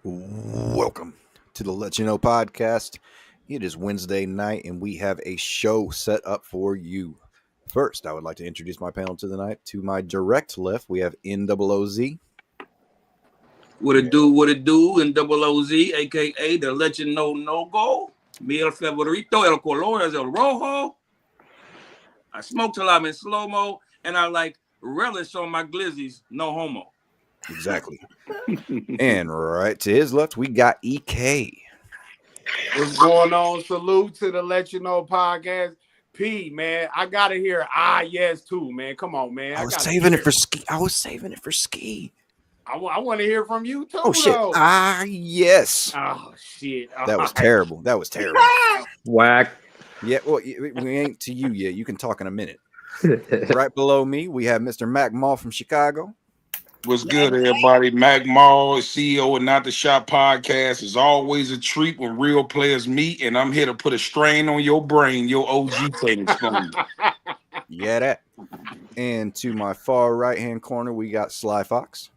Welcome to the Letcha podcast. It is Wednesday night and we have a show set up for you. First, I would like to introduce my panel to the night. To my direct left, we have NOOZ. What it do, and OOZ, a.k.a. the Letcha No Go. Mi el favorito, el color es el rojo. I smoke till I'm in slow-mo, and I like relish on my glizzies, no homo. Exactly. And right to his left, we got EK. What's going on? Salute to the Letcha podcast. P, man, I gotta hear yes too, man. Come on, man. I was saving it for ski. I want to hear from you too. Oh shit! Though. Yes. Oh shit! That was terrible. Whack. Yeah, well, we ain't to you yet. You can talk in a minute. Right below me, we have Mr. Mac Mall from Chicago. What's good, everybody? Mac Mall, CEO of Not the Shop podcast. Is always a treat when real players meet, and I'm here to put a strain on your brain, your OG things for me. Yeah, that. And to my far right-hand corner, we got Sly Fox.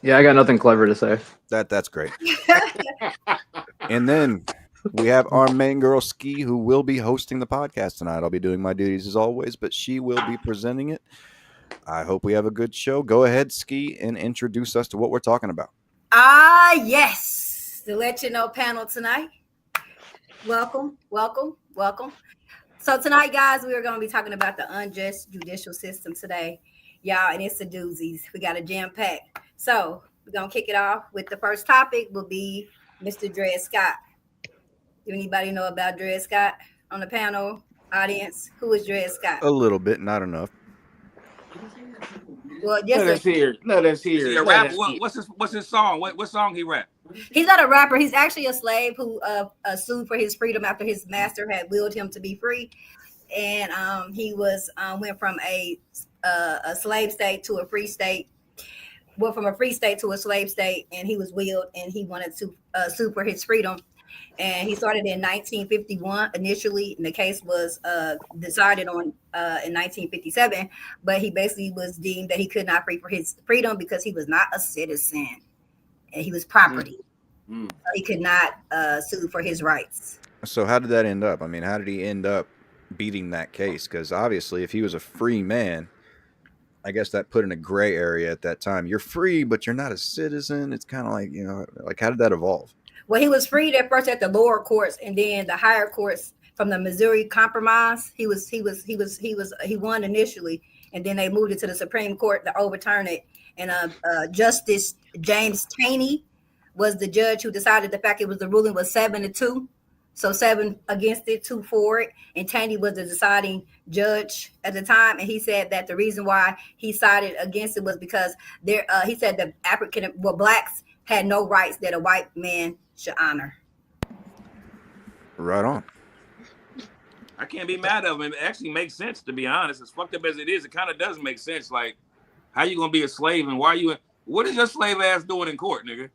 Yeah, I got nothing clever to say. That's great. And then we have our main girl, Ski, who will be hosting the podcast tonight. I'll be doing my duties as always, but she will be presenting it. I hope we have a good show. Go ahead, Ski, and introduce us to what we're talking about. Yes. The Letcha panel tonight. Welcome. So tonight, guys, we are going to be talking about the unjust judicial system today. Y'all, and it's a doozies. We got a jam-pack. So we're going to kick it off with the first topic will be Mr. Dred Scott. Do anybody know about Dred Scott on the panel, audience? Who is Dred Scott? A little bit, not enough. Well, yes, Let us hear. Is he a rapper? What's his song? What song he rap? He's not a rapper. He's actually a slave who sued for his freedom after his master had willed him to be free, and he was went from a slave state to a free state. Went from a free state to a slave state, and he was willed, and he wanted to sue for his freedom. And he started in 1951 initially, and the case was decided on in 1957. But he basically was deemed that he could not free for his freedom because he was not a citizen, and he was property. So he could not sue for his rights. So how did that end up? I mean, how did he end up beating that case? Because obviously, if he was a free man, I guess that put in a gray area at that time. You're free, but you're not a citizen. It's kind of like, like how did that evolve? Well, he was freed at first at the lower courts, and then the higher courts from the Missouri Compromise. He won initially, and then they moved it to the Supreme Court to overturn it. And Justice James Taney was the judge who decided the ruling was 7-2, so 7 against it, 2 for it. And Taney was the deciding judge at the time, and he said that the reason why he sided against it was because he said that blacks had no rights that a white man should honor. Right on. I can't be mad at him. It actually makes sense, to be honest. As fucked up as it is, it kind of does make sense. Like, how you gonna be a slave and what is your slave ass doing in court, nigga?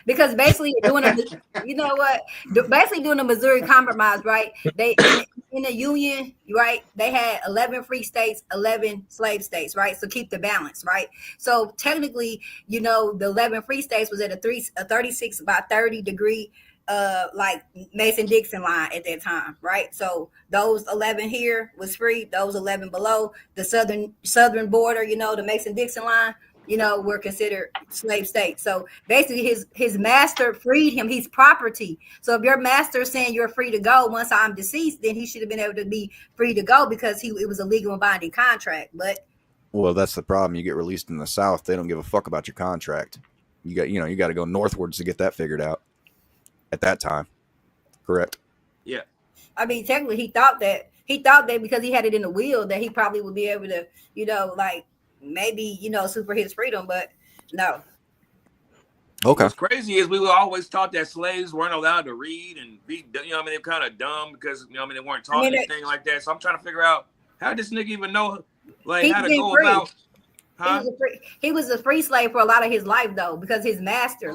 Because basically doing basically doing the Missouri Compromise, right? They in the Union, right? They had 11 free states, 11 slave states, right? So keep the balance, right? So technically, the 11 free states was at a 36 by 30 degree, like Mason-Dixon line at that time, right? So those 11 here was free. Those 11 below the southern border, the Mason-Dixon line, were considered slave states. So basically his master freed him. He's property. So if your master is saying you're free to go once I'm deceased, then he should have been able to be free to go because it was a legal and binding contract. Well, that's the problem. You get released in the South, they don't give a fuck about your contract. You got to go northwards to get that figured out at that time. Correct? Yeah. I mean, technically he thought that because he had it in the will that he probably would be able to, maybe sue for his freedom, but no. Okay. What's crazy is we were always taught that slaves weren't allowed to read and be, they're kind of dumb because they weren't taught anything like that. So I'm trying to figure out how this nigga even know how to go free. About. Huh? He was a free slave for a lot of his life though, because his master,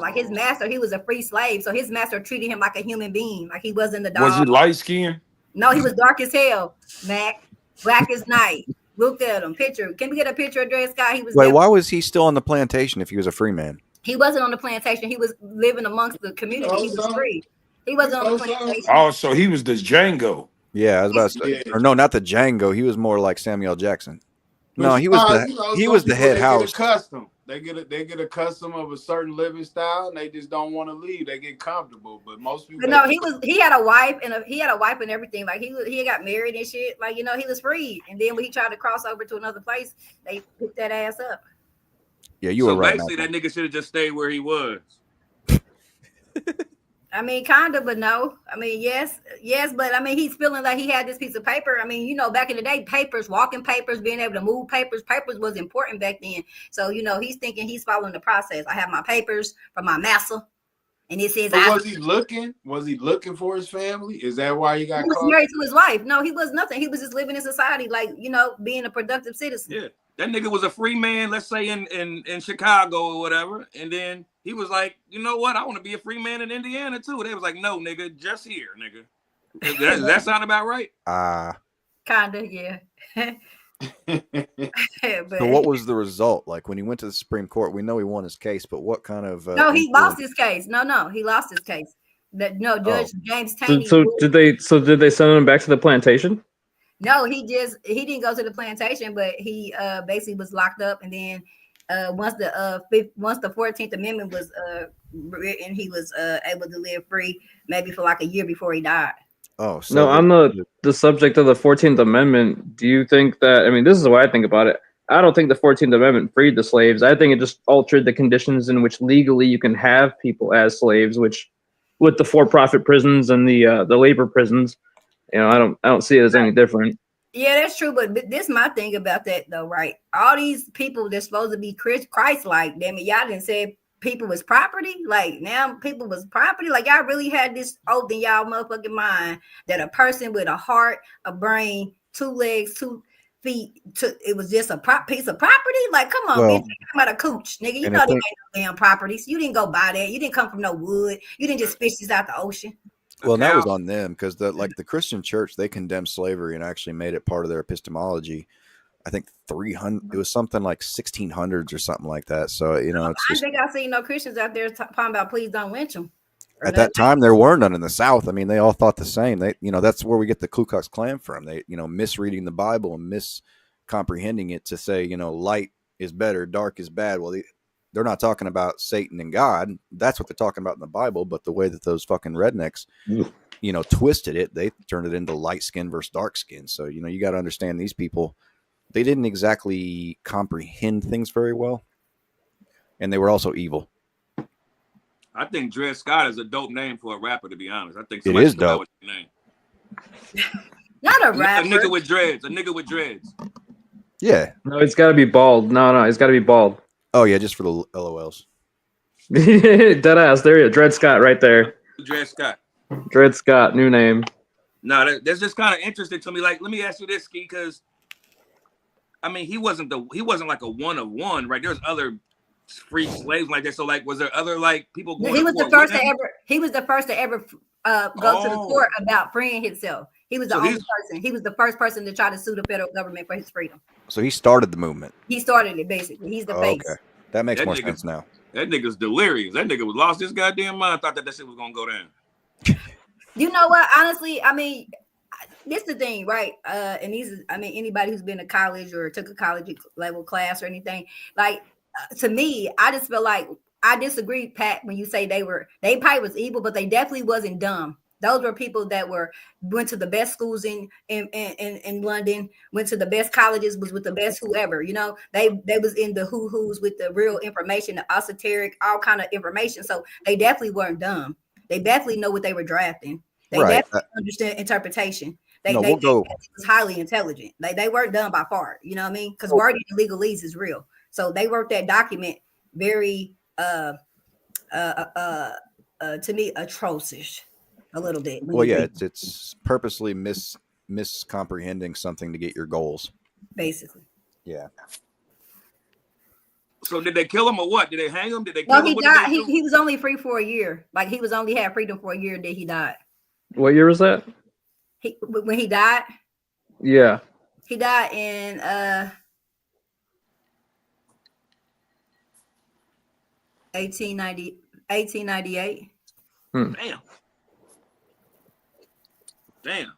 he was a free slave, so his master treated him like a human being, like he wasn't the dog. Was he light skinned? No, he was dark as hell, Mac, black as night. Looked at him. Picture. Can we get a picture of Dred Scott? Why was he still on the plantation if he was a free man? He wasn't on the plantation. He was living amongst the community. He was free. He wasn't on the plantation. Oh, so he was the Django. Yeah, I was about to say, or no, not the Django. He was more like Samuel Jackson. No, he was the head house. They get accustomed of a certain living style, and they just don't want to leave. They get comfortable, but most people. But no, he had a wife and everything. Like he got married and shit. Like he was free. And then when he tried to cross over to another place, they picked that ass up. Yeah, you were right. So basically, that nigga should have just stayed where he was. I mean, kind of, but no. I mean, yes, but I mean, he's feeling like he had this piece of paper. I mean, back in the day, papers, walking papers, being able to move papers was important back then. So, he's thinking he's following the process. I have my papers from my master, and it says. Was he looking? Was he looking for his family? Is that why he got caught? He was married to his wife. No, he was nothing. He was just living in society, like being a productive citizen. Yeah, that nigga was a free man. Let's say in Chicago or whatever, and then. He was like, you know what? I want to be a free man in Indiana too. They was like, no, nigga, just here, nigga. Does that sound about right? Kinda, yeah. So what was the result? Like when he went to the Supreme Court, we know he won his case, but what kind of? No, he lost his case. No, he lost his case. Judge James Taney. So did they send him back to the plantation? No, he didn't go to the plantation, but he basically was locked up, and then. Once the 14th Amendment was written, he was able to live free, maybe for like a year before he died. Oh, so no, on the subject of the 14th Amendment, do you think that? I mean, this is what I think about it. I don't think the 14th Amendment freed the slaves. I think it just altered the conditions in which legally you can have people as slaves, which with the for-profit prisons and the labor prisons, I don't see it as any different. Yeah, that's true. But this is my thing about that, though, right? All these people that's supposed to be Christ-like, damn it, y'all didn't say people was property. Like, now people was property. Like, y'all really had this oath in y'all motherfucking mind that a person with a heart, a brain, 2 legs, 2 feet, it was just a piece of property? Like, come on, bitch. You're talking about a cooch, nigga. You know they ain't no damn properties. You didn't go buy that. You didn't come from no wood. You didn't just fish this out the ocean. Well, that was on them because the Christian church, they condemned slavery and actually made it part of their epistemology. I think 300, it was something like 1600s or something like that. So, it's just, I think I've seen no Christians out there talking about please don't lynch them. At that time, there were none in the South. I mean, they all thought the same. They, that's where we get the Ku Klux Klan from. They, misreading the Bible and miscomprehending it to say, light is better, dark is bad. Well, they're not talking about Satan and God. That's what they're talking about in the Bible. But the way that those fucking rednecks, twisted it, they turned it into light skin versus dark skin. So, you got to understand these people, they didn't exactly comprehend things very well. And they were also evil. I think Dred Scott is a dope name for a rapper, to be honest. I think it is dope. Name. Not a rapper. A nigga with dreads. Yeah. No, it's got to be bald. No, it's got to be bald. Oh, yeah, just for the LOLs. Deadass. There you go. Dred Scott right there. Dred Scott. Dred Scott, new name. No, that's just kind of interesting to me. Like, let me ask you this, Ski, because I mean, he wasn't like a one of one, right? There's other free slaves like that. So, like, was there other like people going? He was the first to ever. He was the first to ever go to the court about freeing himself. He was the only person. He was the first person to try to sue the federal government for his freedom. So he started the movement. He started it, basically. He's the face. Okay, that makes more sense now. That nigga's delirious. That nigga was lost his goddamn mind. Thought that shit was gonna go down. You know what? Honestly, I mean, this is the thing, right? And anybody who's been to college or took a college level class or anything, like to me, I just feel like I disagree, Pat, when you say they probably was evil, but they definitely wasn't dumb. Those were people that went to the best schools in London, went to the best colleges, was with the best whoever, they was in the who's with the real information, the esoteric, all kind of information. So they definitely weren't dumb. They definitely know what they were drafting. They definitely understood interpretation. They was highly intelligent. They weren't dumb by far. You know what I mean? Because wording in legalese is real. So they wrote that document very to me atrocious. A little bit. Well, yeah, it's purposely miscomprehending something to get your goals. Basically. Yeah. So did they kill him or what? Did they hang him? Did they kill him? He died. He was only free for a year. Like he was only had freedom for a year, and then he died. What year was that? When he died? Yeah. He died in 1898. Damn.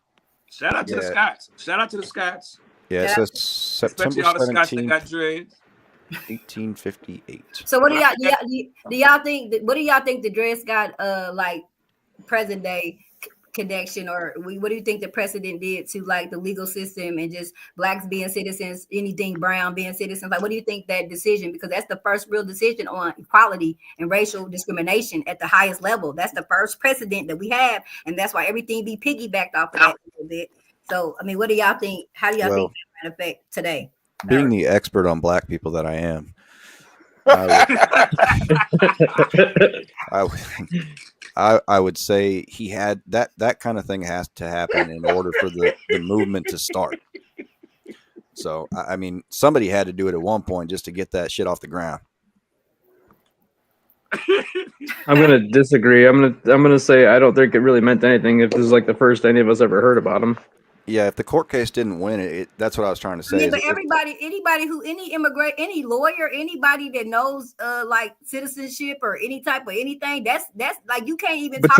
Shout out to the Yeah. Scots. Shout out to the Scots. Yeah, Yeah. so September Especially all the Scots that 17th, got dreads. 1858. So what do But y'all I think do y'all think what do y'all think the dress got like present day connection, or what do you think the precedent did to like the legal system and just blacks being citizens, anything brown being citizens? Like, what do you think that decision, because that's the first real decision on equality and racial discrimination at the highest level. That's the first precedent that we have, and that's why everything be piggybacked off of that a little bit. So I mean, what do y'all think? How do y'all think that might affect today? Being the expert on black people that I am, I would say he had that kind of thing has to happen in order for the movement to start. So I mean, somebody had to do it at one point just to get that shit off the ground. I'm gonna disagree. I'm gonna say I don't think it really meant anything if this is like the first any of us ever heard about him. Yeah, if the court case didn't win it, that's what I was trying to say. I mean, but anybody who, any immigrant, any lawyer, anybody that knows like citizenship or any type of anything, that's like you can't even. But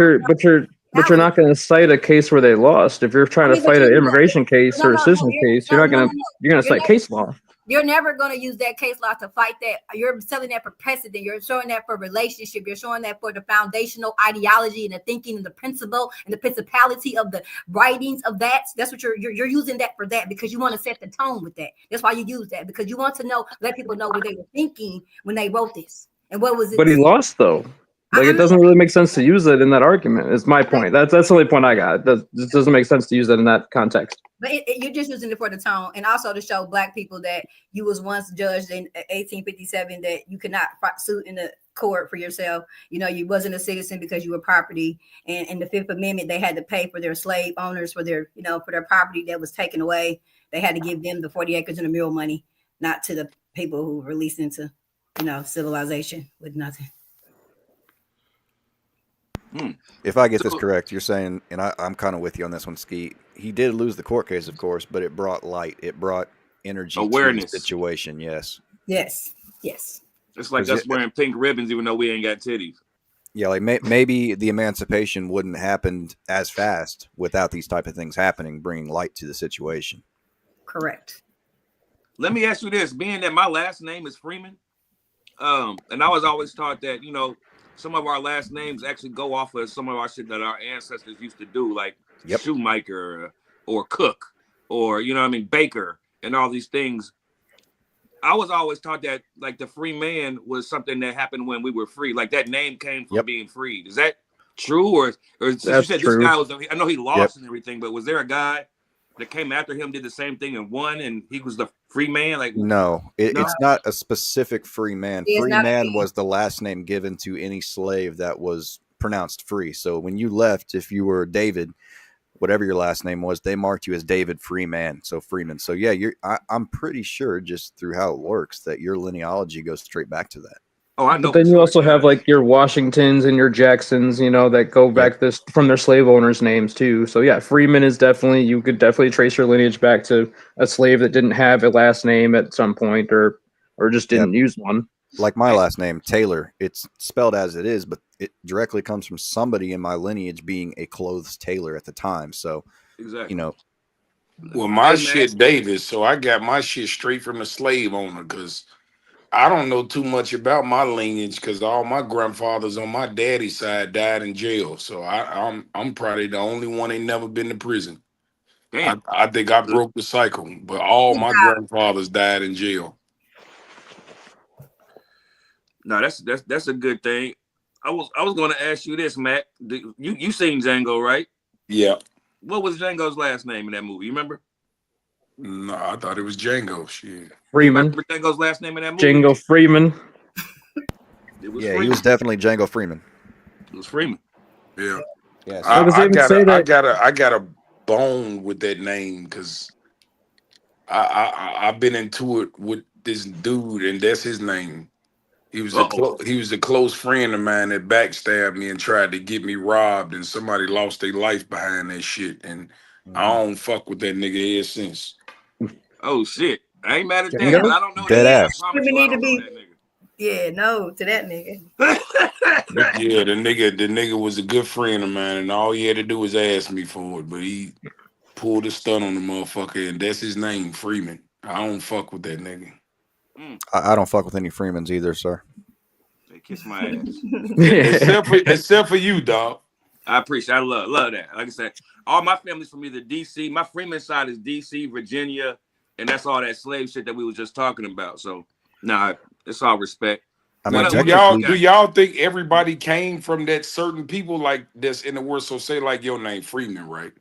you're not going to cite a case where they lost. If you're trying to fight an immigration case or a citizen case, you're going to cite case law. You're never going to use that case law to fight that. You're selling that for precedent. You're showing that for relationship. You're showing that for the foundational ideology and the thinking and the principle and the principality of the writings of that. That's what you're using that for, that because you want to set the tone with that. That's why you use that, because you want to know, let people know what they were thinking when they wrote this and what was it. But he lost though. Like, it doesn't really make sense to use it in that argument. Is my point. That's the only point I got. It doesn't make sense to use that in that context. But you're just using it for the tone, and also to show black people that you was once judged in 1857 that you could not suit in the court for yourself. You know, you wasn't a citizen because you were property. And in the Fifth Amendment, they had to pay for their slave owners for their, for their property that was taken away. They had to give them the 40 acres and the mule money, not to the people who were released into, civilization with nothing. If I get this correct, you're saying, and I'm kind of with you on this one, Ski. He did lose the court case, of course, but it brought light. It brought energy, awareness to the situation. Yes. It's like us wearing pink ribbons, even though we ain't got titties. Yeah, like maybe the emancipation wouldn't happen as fast without these type of things happening, bringing light to the situation. Correct. Let me ask you this: being that my last name is Freeman, and I was always taught that some of our last names actually go off of some of our shit that our ancestors used to do, like Shoemaker or Cook or, Baker and all these things. I was always taught that, like, the free man was something that happened when we were free. Like, that name came from being freed. Is that true? Or since you said true. This guy was, I know he lost and everything, but was there a guy that came after him, did the same thing and won, and he was the free man? Like, no, it's not a specific free man. Free man was the last name given to any slave that was pronounced free. So when you left, if you were David, whatever your last name was, they marked you as David Freeman. So Freeman. So yeah, I'm pretty sure just through how it works that your linealogy goes straight back to that. Oh, I know. But then you also have like your Washingtons and your Jacksons, that go back from their slave owners' names too. So yeah, Freeman is you could definitely trace your lineage back to a slave that didn't have a last name at some point or just didn't use one. Like my last name, Taylor, it's spelled as it is, but it directly comes from somebody in my lineage being a clothes tailor at the time. So, exactly. Well, my shit Davis, so I got my shit straight from the slave owner because I don't know too much about my lineage because all my grandfathers on my daddy's side died in jail. So I'm probably the only one ain't never been to prison. I think I broke the cycle, but all my grandfathers died in jail. No, that's a good thing. I was going to ask you this, Matt. You seen Django, right? Yeah. What was Django's last name in that movie? You remember? No, I thought it was Django. Shit. Freeman. Remember Django's last name in that movie? Django Freeman. Freeman. He was definitely Django Freeman. It was Freeman. Yeah. Yeah. I got a bone with that name because I've been into it with this dude, and that's his name. He was a close friend of mine that backstabbed me and tried to get me robbed, and somebody lost their life behind that shit. And I don't fuck with that nigga ever since. Oh shit! I ain't mad at that. I don't know dead that. ass. I promise you, I don't know that nigga. Yeah, no to that nigga. Yeah, the nigga was a good friend of mine, and all he had to do was ask me for it. But he pulled a stunt on the motherfucker, and that's his name, Freeman. I don't fuck with that nigga. I don't fuck with any Freemans either, sir. They kiss my ass. except for you, dog. I appreciate. I love that. Like I said, all my family's from either DC. My Freeman side is DC, Virginia, and that's all that slave shit that we was just talking about. So, nah, it's all respect. I mean, do y'all think everybody came from that certain people like that's in the world? So say like your name Freeman, right?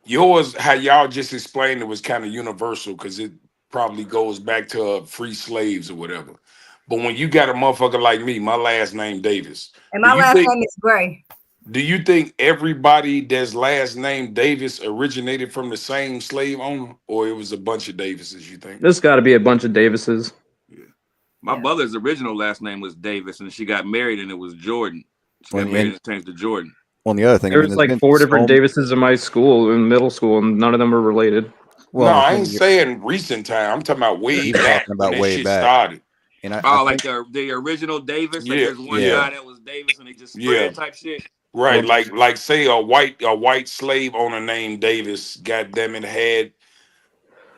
Yours, how y'all just explained it was kind of universal because it probably goes back to free slaves or whatever. But when you got a motherfucker like me, my last name Davis, and my last name is Gray. Do you think everybody that's last name Davis originated from the same slave owner, or it was a bunch of Davises? You think there's got to be a bunch of Davises? Yeah, my mother's original last name was Davis, and she got married, and it was Jordan. She got married and changed to Jordan. Well, the other thing, there was like 4 different Davises in my school, in middle school, and none of them were related. Well, no, I ain't saying recent time. I'm talking about way back. Talking about way back. Started. And I like the original Davis. Like there's one guy that was Davis, and they just spread type shit. Right, like say a white slave owner named Davis, goddamn it, had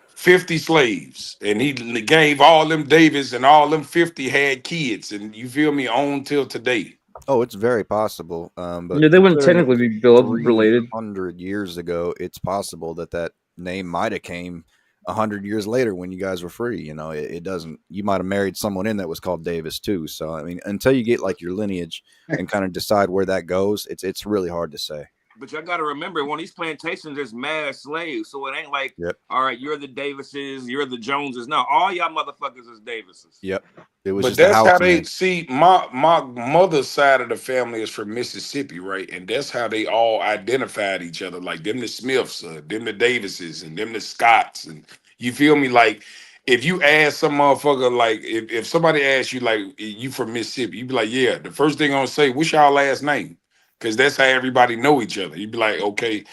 50 slaves, and he gave all them Davis, and all them 50 had kids, and you feel me, on till today. Oh, it's very possible. But yeah, they wouldn't technically be related. 100 years ago, it's possible that name might have came 100 years later when you guys were free. You know, it doesn't. You might have married someone in that was called Davis too. So I mean, until you get like your lineage and kind of decide where that goes, it's really hard to say. But y'all got to remember, when these plantations, there's mad slaves, so it ain't like, all right, you're the Davises, you're the Joneses. No, all y'all motherfuckers is Davises. Yep. It was. But that's how they see. My mother's side of the family is from Mississippi, right? And that's how they all identified each other. Like them the Smiths, them the Davises, and them the Scotts. And you feel me? Like if you ask some motherfucker, like if somebody asks you, like, you from Mississippi, you be like, yeah. The first thing I'm gonna say, what's y'all last name? Because that's how everybody know each other. You'd be like, okay,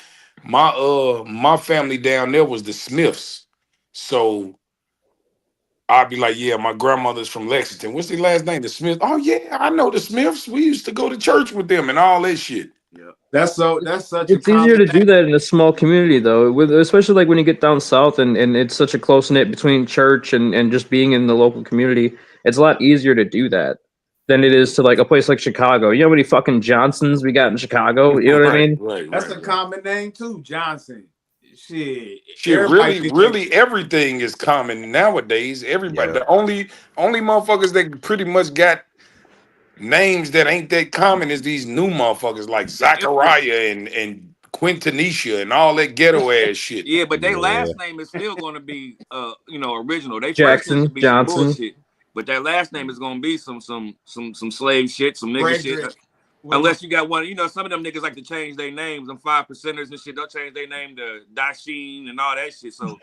my family down there was the Smiths. So I'd be like, yeah, my grandmother's from Lexington. What's the last name? The Smiths. Oh yeah, I know the Smiths. We used to go to church with them and all that shit. Yeah. That's such it's easier to do that in a small community though, especially like when you get down south and it's such a close knit between church and just being in the local community. It's a lot easier to do that than it is to like a place like Chicago. You know how many fucking Johnsons we got in Chicago? You know what I mean? Right. That's a common name too, Johnson. Shit. Really, everything is common nowadays. Everybody, the only motherfuckers that pretty much got names that ain't that common is these new motherfuckers like Zachariah and Quintanisha and all that ghetto ass shit. Yeah, but their last name is still going to be, original. They Jackson, first be Johnson. Some bullshit. But that last name is gonna be some slave shit, some nigga shit. Unless you got one, some of them niggas like to change their names. Them 5%ers and shit, they'll change their name to Dasheen and all that shit. So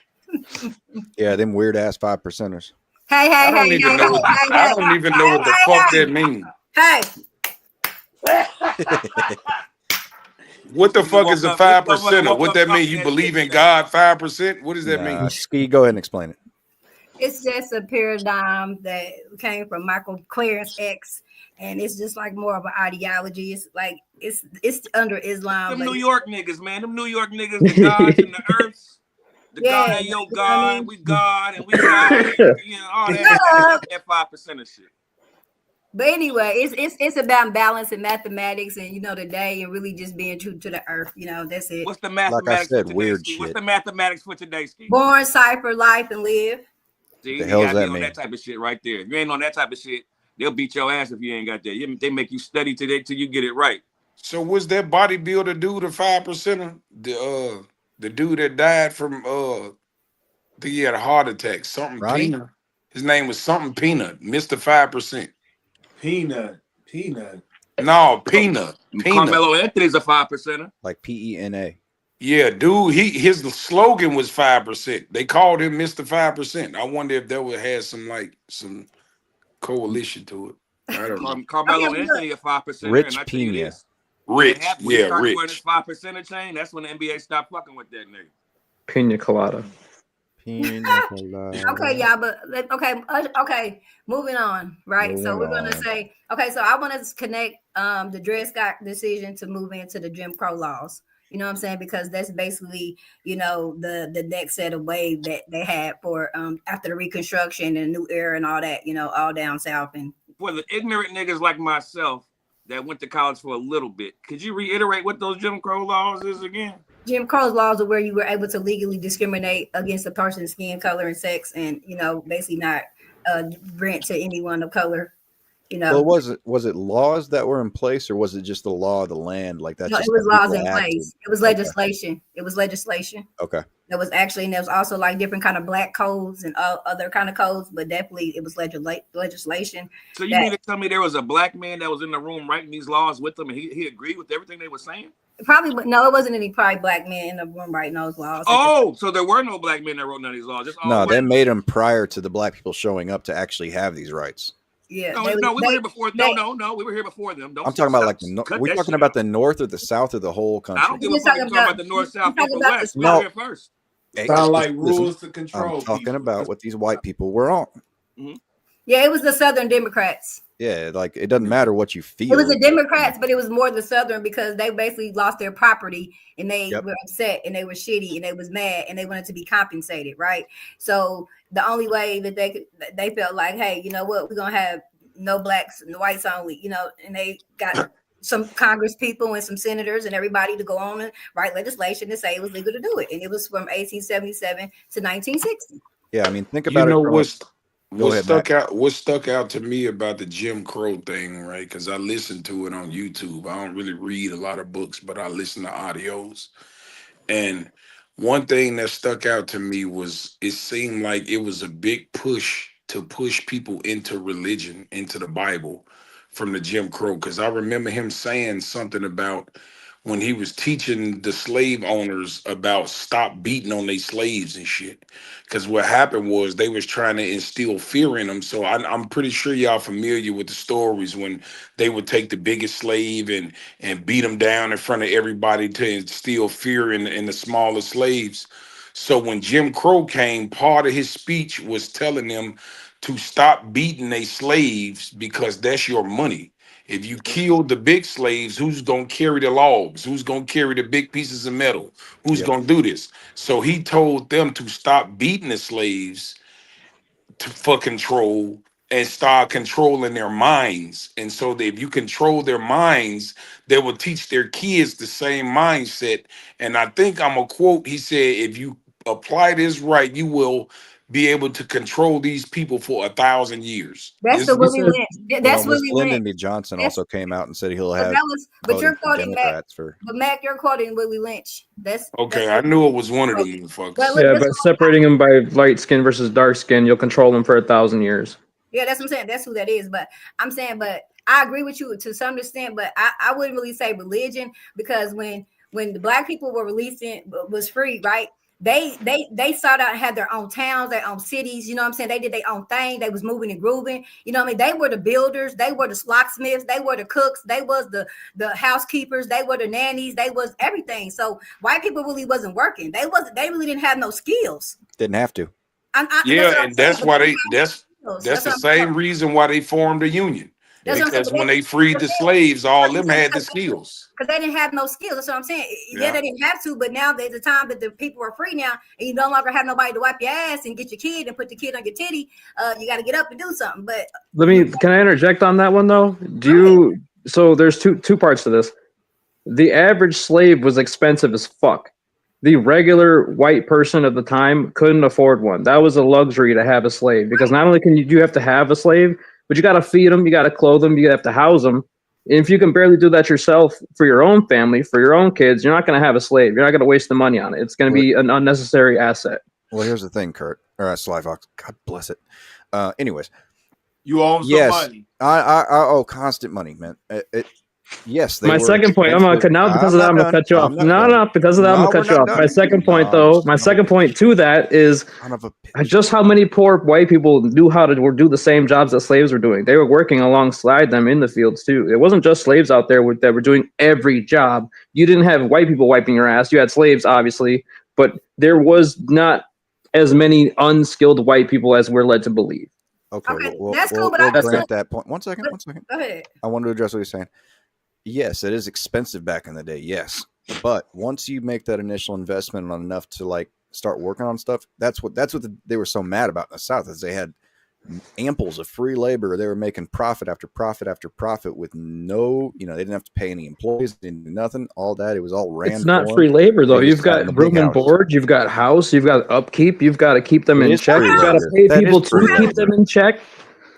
yeah, them weird ass 5%ers. Hey, I don't even know what the fuck that means. Hey. What the fuck is a 5%er? What that mean? You believe in God 5%? What does that mean? Ski, go ahead and explain it. It's just a paradigm that came from Michael Clarence X, and it's just like more of an ideology. It's like it's under Islam. Them New York niggas, man. Them New York niggas, the gods and the earths. The God, hey, yo, God, we God, and we God. All that 5% of shit. But anyway, it's about balance and mathematics and the day and really just being true to the earth. That's it. What's the mathematics? Like I said, for today, weird Steve? shit. What's the mathematics for today, Steve? Born, cipher, life, and live. See, you gotta be on that type of shit right there. If you ain't on that type of shit, they'll beat your ass if you ain't got that. They make you study till you get it right. So was that bodybuilder dude a 5%er? The dude that died from I think he had a heart attack. Something Peanut. His name was something Peanut, Mr. 5%. Peanut. No, Peanut. Carmelo Anthony's a 5%er. Like PENA. Yeah, dude, his slogan was 5%. They called him Mr. 5%. I wonder if that would have some coalition to it. I don't know. Carmelo Anthony a 5%. Rich and I Pena. Rich, yeah, Rich. Rich. 5%er chain. That's when the NBA stopped fucking with that nigga. Pina colada. Okay, y'all, but okay. Moving on, right? So we're gonna say, okay. So I want to connect the Dred Scott decision to move into the Jim Crow laws. You know what I'm saying? Because that's basically, the next set of wave that they had for after the Reconstruction and the New Era and all that. All down south. And for the ignorant niggas like myself that went to college for a little bit, could you reiterate what those Jim Crow laws is again? Jim Crow's laws are where you were able to legally discriminate against a person's skin color and sex, and basically not grant to anyone of color. Well, was it laws that were in place, or was it just the law of the land? Like that? No, it was laws in place. It was legislation. Okay. It was legislation. Okay. There was actually, and there was also like different kind of black codes and other kind of codes, but definitely it was legislation. So you mean to tell me there was a black man that was in the room writing these laws with them, and he agreed with everything they were saying? Probably, but no, it wasn't any probably black men in the room writing those laws. Oh, so there were no black men that wrote none of these laws. No, they made them prior to the black people showing up to actually have these rights. Yeah, no, we were here before. No, we were here before them. I'm talking about like we're talking about the north or the south or the whole country. I don't give a fuck about the north, south, east, or west. We were here first. Sound like rules to control. I'm talking about what these white people were on. Mm-hmm. Yeah, it was the Southern Democrats. Yeah, like it doesn't matter what you feel. It was the Democrats, but it was more the Southern because they basically lost their property and they were upset and they were shitty and they was mad and they wanted to be compensated, right? So the only way that they felt like, hey, you know what, we're gonna have no blacks and whites only, and they got some Congress people and some senators and everybody to go on and write legislation to say it was legal to do it, and it was from 1877 to 1960. Yeah, I mean, think about it. What stuck out to me about the Jim Crow thing, right? Because I listened to it on YouTube. I don't really read a lot of books, but I listen to audios. And one thing that stuck out to me was it seemed like it was a big push to push people into religion, into the Bible from the Jim Crow. Because I remember him saying something about when he was teaching the slave owners about stop beating on their slaves and shit. Because what happened was they was trying to instill fear in them. So I'm pretty sure y'all familiar with the stories when they would take the biggest slave and beat them down in front of everybody to instill fear in the smaller slaves. So when Jim Crow came, part of his speech was telling them to stop beating their slaves because that's your money. If you kill the big slaves, who's going to carry the logs? Who's going to carry the big pieces of metal? Who's going to do this? So he told them to stop beating the slaves for control and start controlling their minds. And so that if you control their minds, they will teach their kids the same mindset. And I think I'm a quote, he said, if you apply this right, you will be able to control these people for 1,000 years. That's the Willie Lynch. That's Willie Lynch. Lyndon B. Johnson also came out and said he'll have. But you're quoting Mac. But Mac, you're quoting Willie Lynch. I knew it was one of them motherfuckers. But separating them by light skin versus dark skin, you'll control them for 1,000 years. Yeah, that's what I'm saying. That's who that is. But I'm saying, but I agree with you to some extent. But I wouldn't really say religion because when the black people were was free, right? They sought out and had their own towns, their own cities. You know what I'm saying? They did their own thing. They was moving and grooving. You know what I mean? They were the builders. They were the locksmiths. They were the cooks. They was the housekeepers. They were the nannies. They was everything. So white people really wasn't working. They really didn't have no skills. Didn't have to. That's why that's the same reason why they formed a union. Because when they freed the slaves, all of them had the skills. Because they didn't have no skills. That's what I'm saying. Yeah, they didn't have to, but now there's a time that the people are free now, and you no longer have nobody to wipe your ass and get your kid and put the kid on your titty. You got to get up and do something. But can I interject on that one though? So there's two parts to this. The average slave was expensive as fuck. The regular white person of the time couldn't afford one. That was a luxury to have a slave because not only can you have to have a slave, but you got to feed them, you got to clothe them, you have to house them. And if you can barely do that yourself for your own family, for your own kids, you're not going to have a slave. You're not going to waste the money on it. It's going to be an unnecessary asset. Well, here's the thing, Kurt. Or Sly Fox. God bless it. Anyways. You owe some money. I owe constant money, man. Yes. My second point, because of that, I'm going to cut you off. Because of that, I'm going to cut you off. My second point, second point to that is just how many poor white people knew how to do the same jobs that slaves were doing. They were working alongside them in the fields too. It wasn't just slaves out there that were doing every job. You didn't have white people wiping your ass. You had slaves, obviously, but there was not as many unskilled white people as we're led to believe. Okay, that's cool, but we'll I grant that point. One second. Go ahead. I wanted to address what you're saying. Yes, it is expensive back in the day. Yes, but once you make that initial investment on enough to like start working on stuff, that's what they were so mad about in the South, is they had amples of free labor. They were making profit after profit after profit with no, they didn't have to pay any employees, they didn't do nothing. All that, it was all ran. It's not free labor though. You've got room and board, you've got house, you've got upkeep, you've got to keep them in check. You've got to pay people to keep them in check.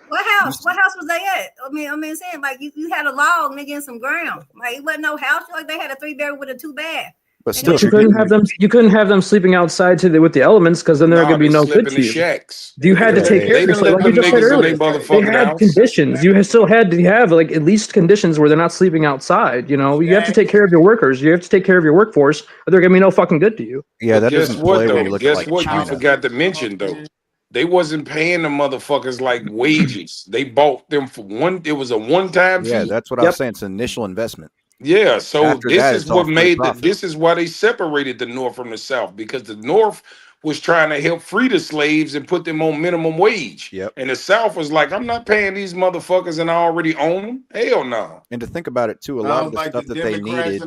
What house was they at? I mean, saying like you had a log, nigga, in some ground. Like it wasn't no house. Like they had a 3-bedroom with a 2-bath. But still, you couldn't have them sleeping outside with the elements, because then there could be no good to you. Shacks. You had to take care of yourself. Like you just said earlier, they had conditions. You still had to have like at least conditions where they're not sleeping outside. You have to take care of your workers. You have to take care of your workforce, or they're gonna be no fucking good to you. Yeah, that doesn't play when you look Guess like what? China. You forgot to mention though. They wasn't paying the motherfuckers like wages. They bought them for it was a one-time fee. Yeah, that's what I was saying. It's an initial investment. Yeah, so this is what made this is why they separated the North from the South, because the North was trying to help free the slaves and put them on minimum wage. Yep. And the South was like, I'm not paying these motherfuckers and I already own them. Hell no. And to think about it too, a lot of the stuff that they needed,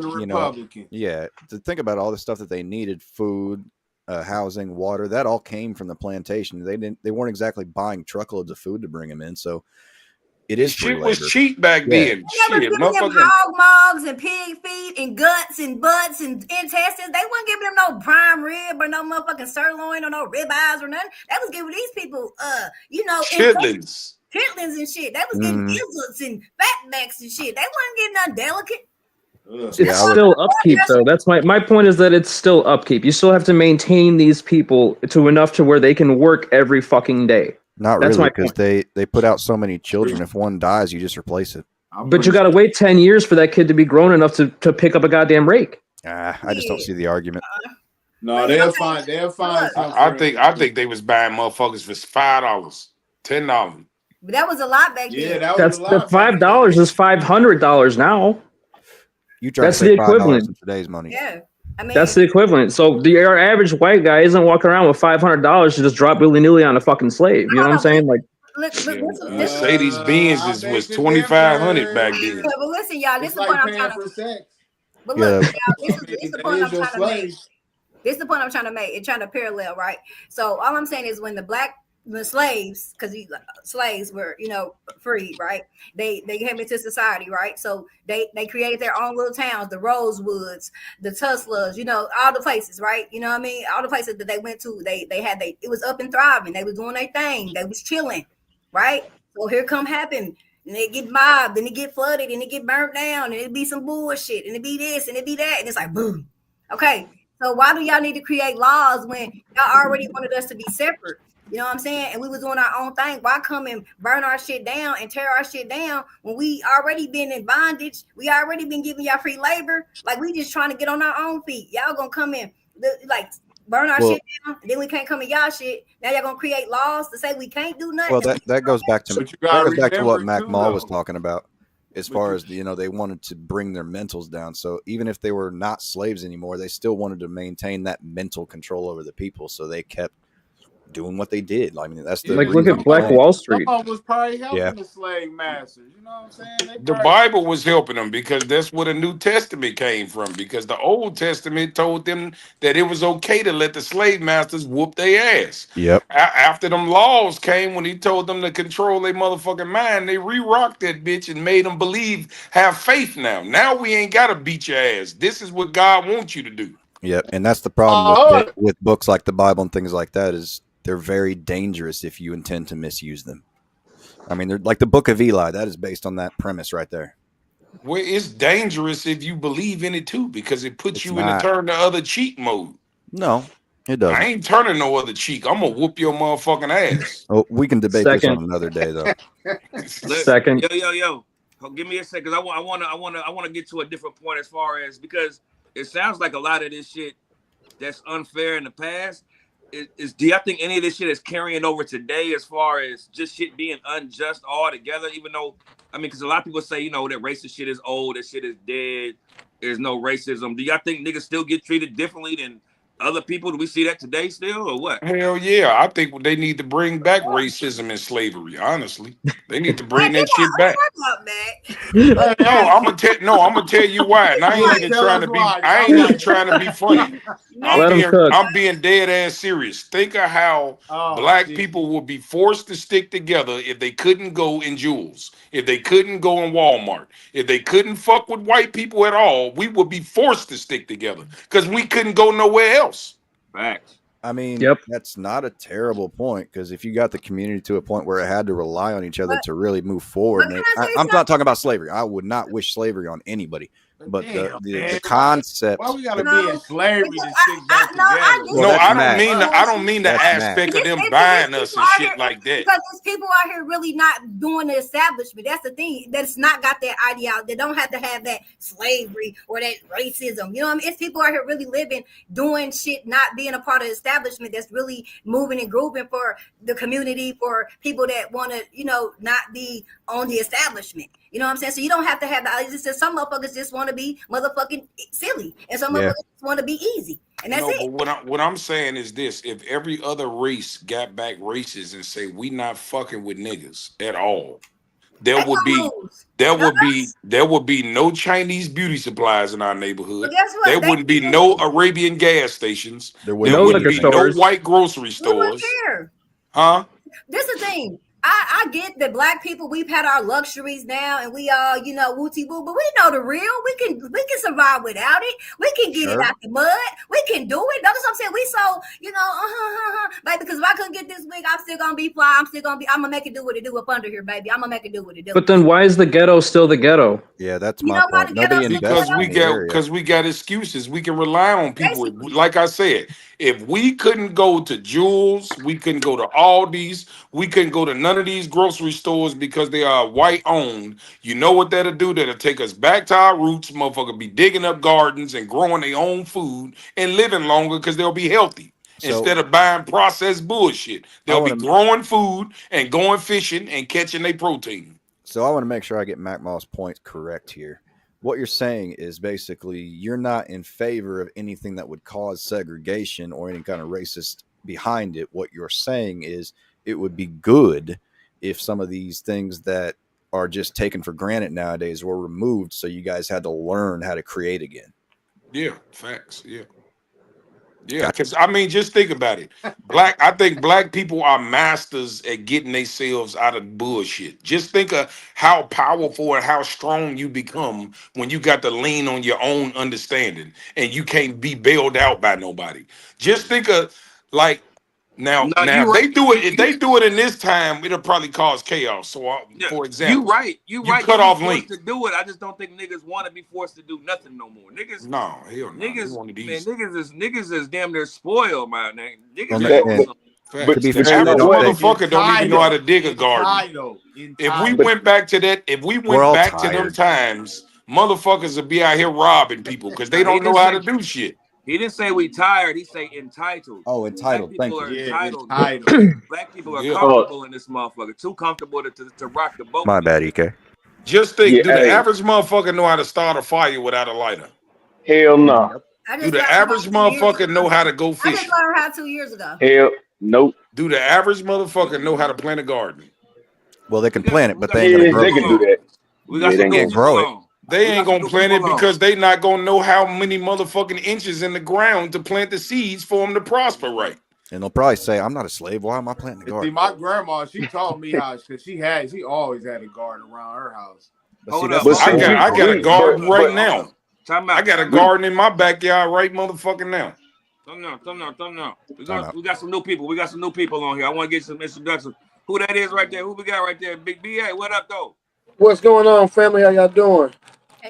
to think about all the stuff that they needed, food, housing, water, that all came from the plantation. They weren't exactly buying truckloads of food to bring them in, so it is shit was cheap back then. Shit, motherfucking hog mugs and pig feet and guts and butts and intestines. They wasn't giving them no prime rib or no motherfucking sirloin or no rib eyes or nothing. They was giving these people, chitlins and shit. They was getting gizzards and fatbacks and shit. They wasn't getting nothing delicate. It's still upkeep though. That's my point, is that it's still upkeep. You still have to maintain these people to enough to where they can work every fucking day. Not really, because they put out so many children. If one dies, you just replace it. But you got to wait 10 years for that kid to be grown enough to pick up a goddamn rake. I just don't see the argument. No, they'll find. I think they was buying motherfuckers for $5, $10. But that was a lot back then. Yeah, that's the $5 is $500 now. That's the equivalent in today's money. Yeah. I mean, that's the equivalent. So our average white guy isn't walking around with $500 to just drop willy-nilly on a fucking slave. You know what I'm saying? Like, Mercedes Benz was $2,500 back then. But listen, y'all, this is the point I'm trying to. But look, y'all, this is the point I'm trying to make. This is the point I'm trying to make. It's trying to parallel, right? So all I'm saying is when the slaves, because slaves were, free, right? They came into society, right? So they created their own little towns, the Rosewoods, the Tuslas, all the places, right? You know what I mean? All the places that they went to, it was up and thriving. They was doing their thing. They was chilling, right? So here come happen. And they get mobbed, and it get flooded, and it get burnt down, and it be some bullshit, and it be this, and it be that, and it's like boom. Okay, so why do y'all need to create laws when y'all already wanted us to be separate? You know what I'm saying? And we was doing our own thing. Why come and burn our shit down and tear our shit down when we already been in bondage? We already been giving y'all free labor. Like, we just trying to get on our own feet. Y'all gonna come in, like, burn our shit down, and then we can't come in y'all shit. Now y'all gonna create laws to say we can't do nothing. Well, that goes back to what Mac Maul was talking about, as far as they wanted to bring their mentals down. So even if they were not slaves anymore, they still wanted to maintain that mental control over the people. So they kept doing what they did. I mean, that's the look at Black Wall Street. Someone was probably helping the slave masters. You know what I'm saying? The Bible was helping them, because that's where the New Testament came from. Because the Old Testament told them that it was okay to let the slave masters whoop their ass. Yep. After them laws came, when he told them to control their motherfucking mind, they re-rocked that bitch and made them have faith now. Now we ain't gotta beat your ass. This is what God wants you to do. Yep. And that's the problem with books like the Bible and things like that, is they're very dangerous if you intend to misuse them. I mean, they're like the Book of Eli. That is based on that premise right there. Well, it's dangerous if you believe in it too, because it puts you in the turn the other cheek mode. No, it doesn't. I ain't turning no other cheek. I'm gonna whoop your motherfucking ass. Oh, we can debate this on another day, though. Second. Yo. Give me a second. I want to get to a different point, as far as, because it sounds like a lot of this shit that's unfair in the past. Do y'all think any of this shit is carrying over today, as far as just shit being unjust altogether? Even though, because a lot of people say, that racist shit is old, that shit is dead, there's no racism. Do y'all think niggas still get treated differently than other people? Do we see that today still, or what? Hell yeah. I think they need to bring back racism and slavery, honestly. They need to bring that shit back. Hey, I'm gonna tell you why. And I ain't yeah, even tell trying us to be why. I ain't even trying to be funny. Let 'em cook. I'm being dead ass serious. Think of how black people would be forced to stick together if they couldn't go in Jewels, if they couldn't go in Walmart, if they couldn't fuck with white people at all. We would be forced to stick together because we couldn't go nowhere else. Facts. I mean, Yep. that's not a terrible point, because if you got the community to a point where it had to rely on each other to really move forward, but and can I say I'm not talking about slavery. I would not wish slavery on anybody, but Damn, the concept. Why we gotta No, be in slavery to stick back I together? get Well, No, that's I mad. don't mean the That's aspect mad. of them It's buying us people and out shit here- like that. Because there's people out here really not doing the establishment. That's the thing. That's not got that ideology. They don't have to have that slavery or that racism. You know what I mean? It's people out here really living, doing shit, not being a part of the establishment. That's really moving and grooving for the community, for people that want to, not be on the establishment. You know what I'm saying? So you don't have to have the. It's just some motherfuckers just want to be motherfucking silly, and some motherfuckers just want to be easy, and that's it. But what I'm saying is this: if every other race got back races and say we not fucking with niggas at all, there would be no Chinese beauty supplies in our neighborhood. But guess what? There wouldn't be no Arabian gas stations. There No wouldn't liquor be no stores. white grocery We wouldn't stores. care. Huh? This is the thing. I get that black people, we've had our luxuries now, and we all, wooty woo, but we know the real. We can survive without it. We can get it out the mud. We can do it. That's what I'm saying. We so, like, because if I couldn't get this week, I'm still gonna be fly. I'm gonna make it do what it do up under here, baby. I'm gonna make it do what it do. But then why is the ghetto still the ghetto? Yeah, that's You my know why point. the Nobody ghetto's invests the ghetto? Because we got excuses. We can rely on people. Like I said, if we couldn't go to Jewels, we couldn't go to Aldi's, we couldn't go to none of these grocery stores because they are white owned. You know what that'll do? That'll take us back to our roots. Motherfucker be digging up gardens and growing their own food and living longer because they'll be healthy. Instead of buying processed bullshit, they'll be growing food and going fishing and catching their protein. So I want to make sure I get Mac Moss' point correct here. What you're saying is basically you're not in favor of anything that would cause segregation or any kind of racist behind it. What you're saying is it would be good if some of these things that are just taken for granted nowadays were removed, so you guys had to learn how to create again. Yeah, facts. Yeah, because I mean, just think about it. I think black people are masters at getting themselves out of bullshit. Just think of how powerful and how strong you become when you got to lean on your own understanding and you can't be bailed out by nobody. Just think of like now if they do it. If they do it in this time, it'll probably cause chaos. So, for example, you cut off links links to do it. I just don't think niggas want to be forced to do nothing no more. Niggas, no, hell no. Niggas is damn near spoiled, man. But the average motherfucker don't even know how to dig a garden. If we went back to them times, motherfuckers would be out here robbing people because they don't know how to do shit. He didn't say we tired. He say entitled. Oh, entitled. Thank you. Entitled. Black people are comfortable in this motherfucker. Too comfortable to rock the boat. My bad, EK. Just think, do the average motherfucker know how to start a fire without a lighter? Hell no. Do the average motherfucker know how to go fishing? I just learned how 2 years ago. Hell nope. Do the average motherfucker know how to plant a garden? Well, they can plant it, but they ain't gonna grow it. They can do that. We got some can't grow it. They ain't gonna plant it because they not gonna know how many motherfucking inches in the ground to plant the seeds for them to prosper right. And they'll probably say, "I'm not a slave. Why am I planting the garden?" See, my grandma, she taught me how, because she always had a garden around her house. I got a garden right now. I got a garden in my backyard right motherfucking now. Come now. We got some new people. We got some new people on here. I want to get some introductions. Who that is right there? Who we got right there? Big B.A. What up, though? What's going on, family? How y'all doing?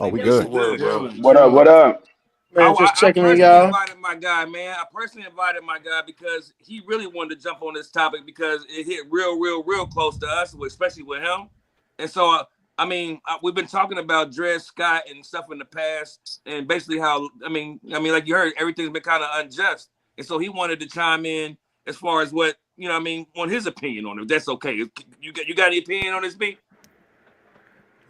Oh, we good. What up? Man, just checking in, y'all. I personally invited my guy because he really wanted to jump on this topic because it hit real close to us, especially with him. And so, we've been talking about Dred Scott and stuff in the past, and basically how, like you heard, everything's been kind of unjust. And so he wanted to chime in as far as what, on his opinion on it. That's okay. You got any opinion on this, B?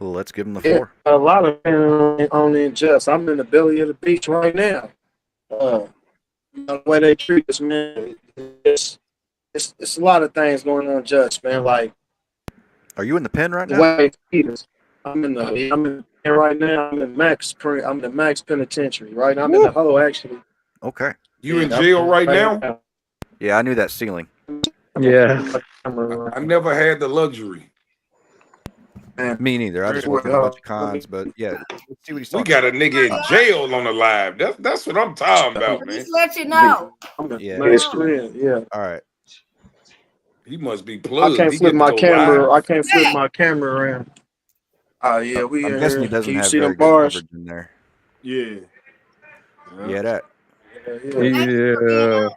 Well, let's give him the floor. A lot of on UnJusT. I'm in the belly of the beach right now. The way they treat us, man, it's a lot of things going on, Just man. Like Are you in the pen right the now? way they treat us. I'm in the right now. I'm in the max penitentiary. Right, I'm in the hole actually. Okay. You in jail right now? Yeah, I knew that ceiling. Yeah. I never had the luxury. Me neither. I just worked in a bunch of cons, but yeah, let's see what he's We talking got a about. nigga in jail on the live. That's what I'm talking about, man. Just let you know. Yeah. All right. He must be I plugged. can't He flip get to my go camera. live. I can't flip my camera around. Oh yeah, we I'm in guessing here. he doesn't Can you have see them very good bars? coverage in there. Yeah. Yeah, that. Yeah.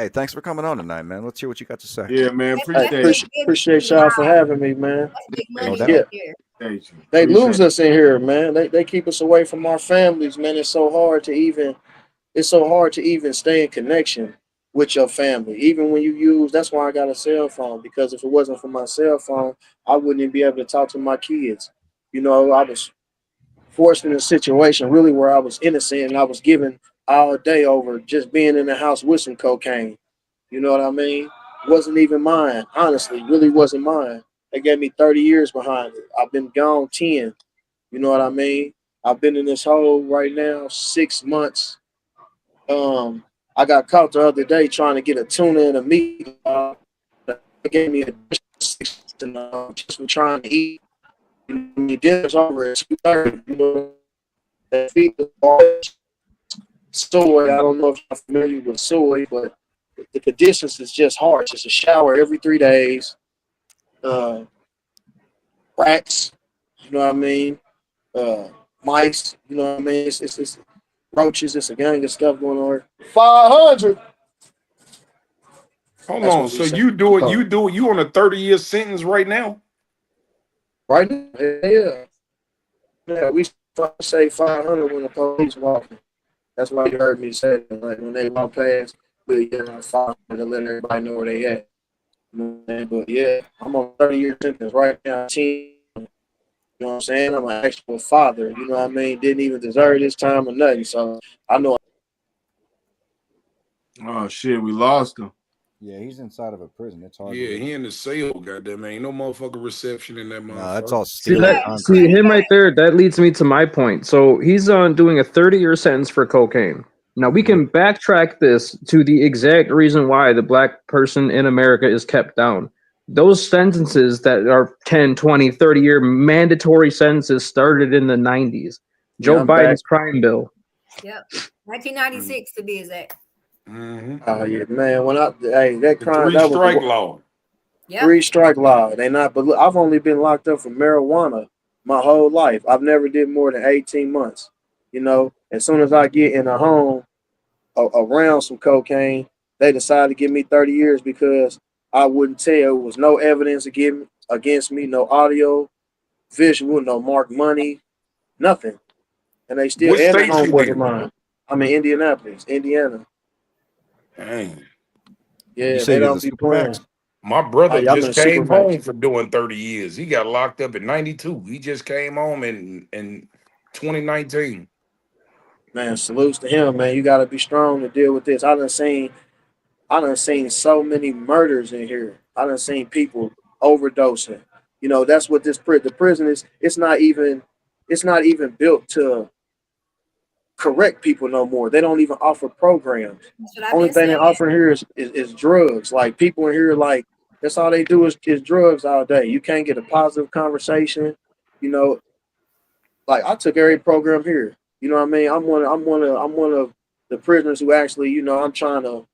Hey, thanks for coming on tonight, man. Let's hear what you got to say. Yeah, man. Appreciate y'all for having me, man. That's big No money doubt. right there. They lose us in here, man. They keep us away from our families, man. It's so hard to even stay in connection with your family. Even when you use, that's why I got a cell phone, because if it wasn't for my cell phone, I wouldn't even be able to talk to my kids. You know, I was forced in a situation really where I was innocent and I was given all day over just being in the house with some cocaine. You know what I mean? Wasn't even mine, honestly, really wasn't mine. They gave me 30 years behind it. I've been gone 10. You know what I mean? I've been in this hole right now 6 months. I got caught the other day trying to get a tuna and a meat. They gave me a just for trying to eat. You know, dinner's over at 2:30. You know, that feed the bar soy. I don't know if you're familiar with soy, but the conditions is just harsh. It's a shower every 3 days. Uh, Rats, you know what I mean? Mice, you know what I mean? It's roaches. It's a gang of stuff going on. 500. Hold That's on. what we So say. you on a 30-year sentence right now? Right now, yeah. Yeah, we say 500 when the police walking. That's why you heard me say that. Like when they walk past, we get on 500 to let everybody know where they at. You know what I'm saying? But yeah, I'm on 30-year sentence right now. You know what I'm saying? I'm an actual father. You know what I mean? Didn't even deserve this time or nothing. So I know. Oh shit, we lost him. Yeah, he's inside of a prison. It's hard. Yeah, he in the cell, goddamn. Ain't no motherfucking reception in that motherfucker. No, it's all See steel. that? See him right there. That leads me to my point. So he's on doing a 30-year sentence for cocaine. Now we can backtrack this to the exact reason why the black person in America is kept down. Those sentences that are 10, 20, 30-year mandatory sentences started in the 90s. Joe Biden's crime bill. Yep. 1996 to be exact. Oh yeah, man. When that crime, the 3-strike law. Yep. 3-strike law. They not, but look, I've only been locked up for marijuana my whole life. I've never did more than 18 months. You know, as soon as I get in a home around some cocaine, they decide to give me 30 years because I wouldn't tell. There was no evidence against me, no audio, visual, no marked money, nothing. And they still, What and the state you homeboys of in? mine. I'm in Indianapolis, Indiana. Dang. Yeah, You say they you're don't the be playing. My brother I'm in a just super came max. home for doing 30 years. He got locked up in 92. He just came home in 2019. Man, salutes to him, man. You got to be strong to deal with this. I done seen so many murders in here. I done seen people overdosing. You know, that's what the prison is. It's not even built to correct people no more. They don't even offer programs. That's what I've Only been thing they saying. offer here is drugs. Like people in here, like that's all they do is drugs all day. You can't get a positive conversation. You know, like I took every program here. You know what I mean? I'm one of the prisoners who actually, you know, I'm trying to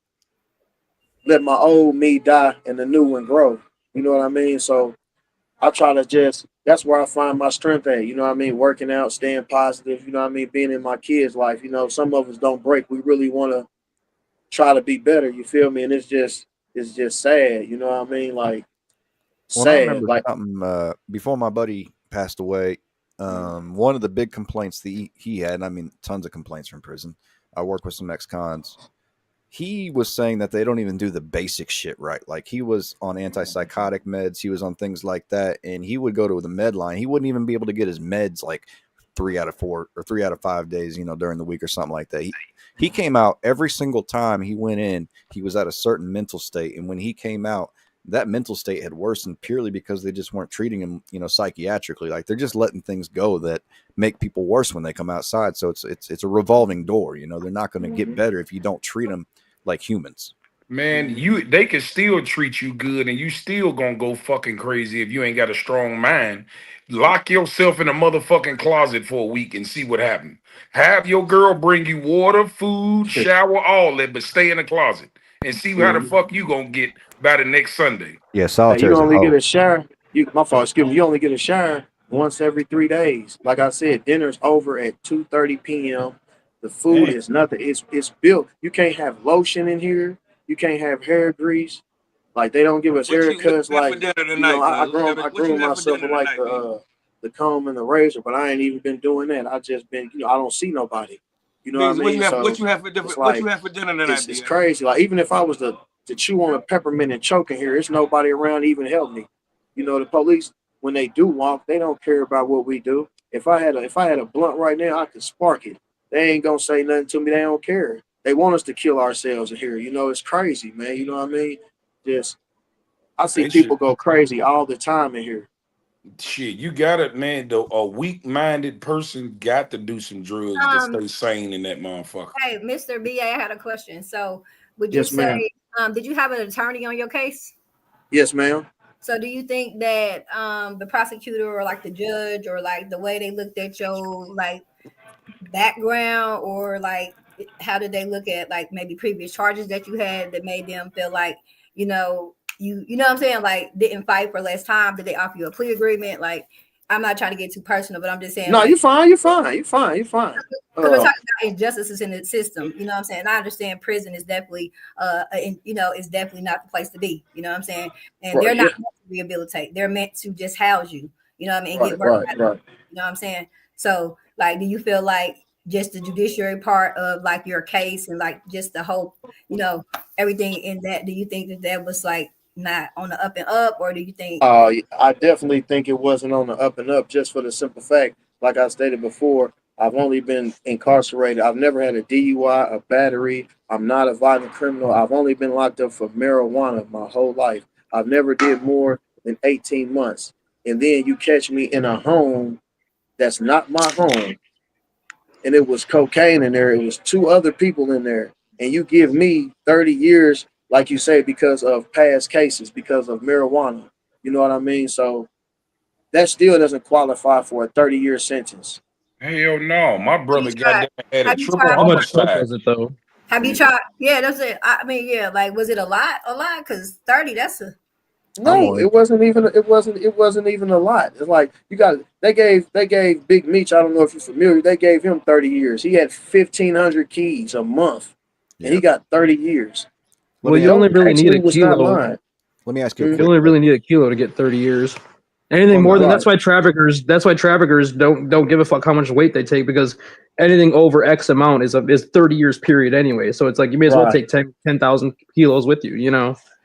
let my old me die and the new one grow. You know what I mean? So I try to that's where I find my strength at. You know what I mean? Working out, staying positive, you know what I mean? Being in my kids' life. You know, some of us don't break. We really want to try to be better, you feel me? And it's just sad, you know what I mean? Like Well, I sad. remember Like something before my buddy passed away. One of the big complaints that he had, and I mean, tons of complaints from prison. I work with some ex-cons. He was saying that they don't even do the basic shit right. Like he was on antipsychotic meds. He was on things like that. And he would go to the med line. He wouldn't even be able to get his meds like 3 out of 4 or 3 out of 5 days, during the week or something like that. He came out every single time he went in, he was at a certain mental state. And when he came out, that mental state had worsened purely because they just weren't treating him, psychiatrically. Like they're just letting things go that make people worse when they come outside. So it's a revolving door. They're not going to get better if you don't treat them like humans. Man, they can still treat you good and you still gonna go fucking crazy if you ain't got a strong mind. Lock yourself in a motherfucking closet for a week and see what happens. Have your girl bring you water, food, shower, all that, but stay in the closet and see how the fuck you gonna get by the next Sunday. Yeah, Hey, solitaire you is a only get hoe. a shower. My fault. Excuse me. You only get a shower once every 3 days. Like I said, dinner's over at 2:30 p.m. The food Damn. is nothing. It's built. You can't have lotion in here. You can't have hair grease. Like they don't give us What you haircuts. have for Like dinner tonight, I cuz? groom What you have for myself dinner with like tonight, man? the comb and the razor, but I ain't even been doing that. I just been I don't see nobody. You know what I Beans, what mean? you have So for it's different what you like have for dinner tonight, it's BA? crazy. Like even if I was to chew on a peppermint and choke in here, it's nobody around to even help me. The police when they do walk, they don't care about what we do. If I had a blunt right now, I could spark it. They ain't gonna say nothing to me. They don't care. They want us to kill ourselves in here. It's crazy, man. You know what I mean? Just I see They should people go crazy all the time in here. shit. You got it, man. Though a weak-minded person got to do some drugs to stay sane in that motherfucker. Hey, Mr. BA, I had a question. So, would you Yes, say, ma'am. did you have an attorney on your case? Yes, ma'am. So, do you think that the prosecutor or like the judge or like the way they looked at your like background or like how did they look at like maybe previous charges that you had that made them feel like you know what I'm saying, like didn't fight for less time? Did they offer you a plea agreement? Like, I'm not trying to get too personal, but I'm just saying No, like you fine. You fine. You fine. You fine. because we're talking about injustices in the system, you know what I'm saying? And I understand prison is definitely is definitely not the place to be, you know what I'm saying? And they're Right. not Yeah. meant to rehabilitate, they're meant to just house you, you know what I mean, and Right. get work Right. out of Right. you know what I'm saying? So like, do you feel like just the judiciary part of like your case and like just the whole, everything in that, do you think that that was like not on the up and up, or do you think I definitely think it wasn't on the up and up just for the simple fact, like I stated before, I've only been incarcerated. I've never had a DUI, a battery. I'm not a violent criminal. I've only been locked up for marijuana my whole life. I've never did more than 18 months. And then you catch me in a home that's not my home, and it was cocaine in there. It was two other people in there. And you give me 30 years, like you say, because of past cases, because of marijuana. You know what I mean? So that still doesn't qualify for a 30-year sentence. Hell no, my have you brother got tried down had a have you triple tried How much coke homicide. was it though? have you tried yeah, that's it. I mean, yeah, like was it a lot because 30, that's a I'm No, only it wasn't even a lot. It's like they gave Big Meech, I don't know if you're familiar, they gave him 30 years. He had 1,500 keys a month, and yeah. he got 30 years. Let Well, me you Those only really need actually a was not kilo. mine. let me ask you a Hmm? You quick only question. really need a kilo to get 30 years. Anything On more the than Right. that's why traffickers don't give a fuck how much weight they take, because anything over X amount is 30 years period anyway. So it's like you may as well Right. take 10,000 kilos with you.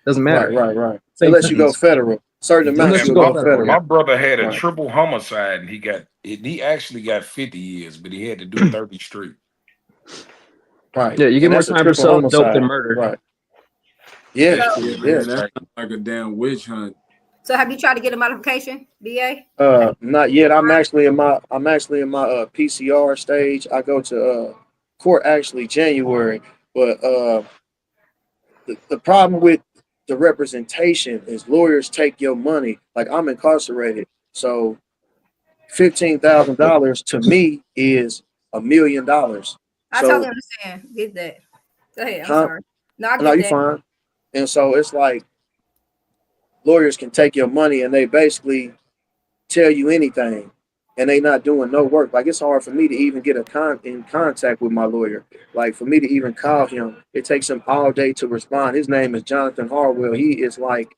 Doesn't Right. matter. Right. Right. Same Unless you go sentence federal, certain amounts unless Man, you you'll go go federal. my federal. brother had a Right. triple homicide and he actually got 50 years, but he had to do 30 straight. Right. Yeah, you get And more that's a time for triple selling dope than homicide. murder. Right. Yes. That so Yeah, shit man, is Yes. that crazy. sounds like a damn witch hunt. so have you tried to get a modification, BA? Not yet. I'm actually in my PCR stage. I go to court actually January, but the problem with the representation is lawyers take your money. Like I'm incarcerated, so $15,000 to me is $1,000,000. I totally So, understand. Get that. Go ahead. I'm huh? sorry. No, I No, get you that. fine. And so it's like lawyers can take your money and they basically tell you anything, and they not doing no work. Like it's hard for me to even get in contact with my lawyer. Like for me to even call him, it takes him all day to respond. His name is Jonathan Harwell. He is like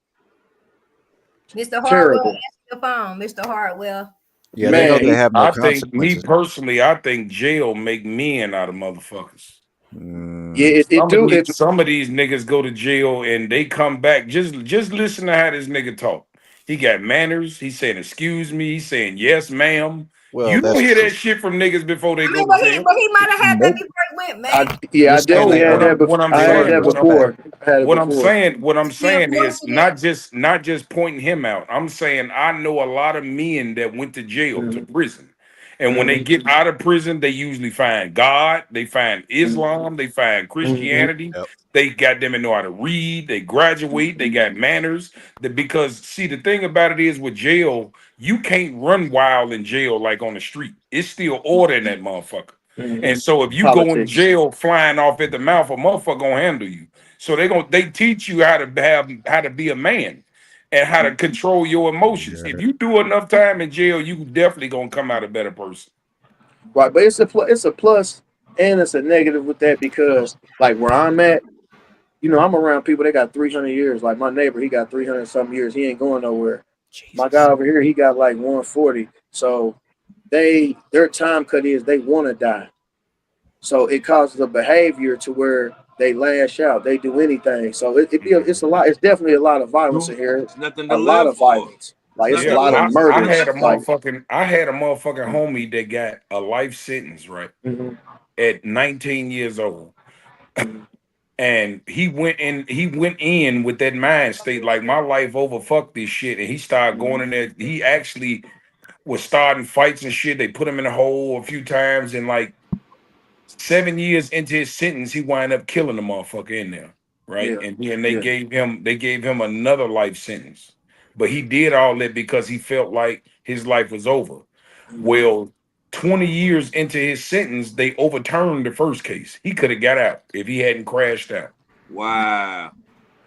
Mr. Hartwell, terrible. answer the phone. Mr. Hartwell. Yeah, they know Man, they have no I think me consequences. personally, I think jail make men out of motherfuckers. yeah, Mm, it do it. Some of these niggas go to jail and they come back. Just listen to how this nigga talk. He got manners. He's saying excuse me. He's saying yes, ma'am. Well, You that's don't hear true. that shit from niggas before they I go mean, to jail. but he might have had that Nope. before he went, man. I Just saying definitely they had weren't. that. What I'm I had saying, that what before. I had it before. what I'm Still saying is fortunate. not just pointing him out. I'm saying I know a lot of men that went to jail, to prison. And when they get out of prison, they usually find God, they find Islam, they find Christianity. Yep. They got them and know how to read, they graduate, they got manners. Because see, the thing about it is with jail, you can't run wild in jail like on the street. It's still order in that motherfucker. And so if you go in Politics. jail flying off at the mouth, a motherfucker gonna handle you. So they teach you how to be a man and how to control your emotions. If you do enough time in jail, you definitely gonna come out a better person. Right, but it's a plus and it's a negative with that because like where I'm at, I'm around people that got 300 years. Like my neighbor, he got 300 something years. He ain't going nowhere. My Jesus. guy over here, he got like 140. So their time cut is they want to die. So it causes a behavior to where they lash out, they do anything. So it's a lot. It's definitely a lot of violence in here. It's nothing to A lot live of for. violence. It's Like it's a nothing Yeah, lot for of us to I murders. had a live Like for. motherfucking homie that got a life sentence, right? mhm, At 19 years old. mhm, And he went in with that mind state, like my life over, fuck this shit. And he started going in there. He actually was starting fights and shit. They put him in a hole a few times, and like 7 years into his sentence, he wound up killing the motherfucker in there, right? yeah, And then yeah, they gave him another life sentence. But he did all that because he felt like his life was over. mhm, Well, 20 years into his sentence, they overturned the first case. He could have got out if he hadn't crashed out. Wow.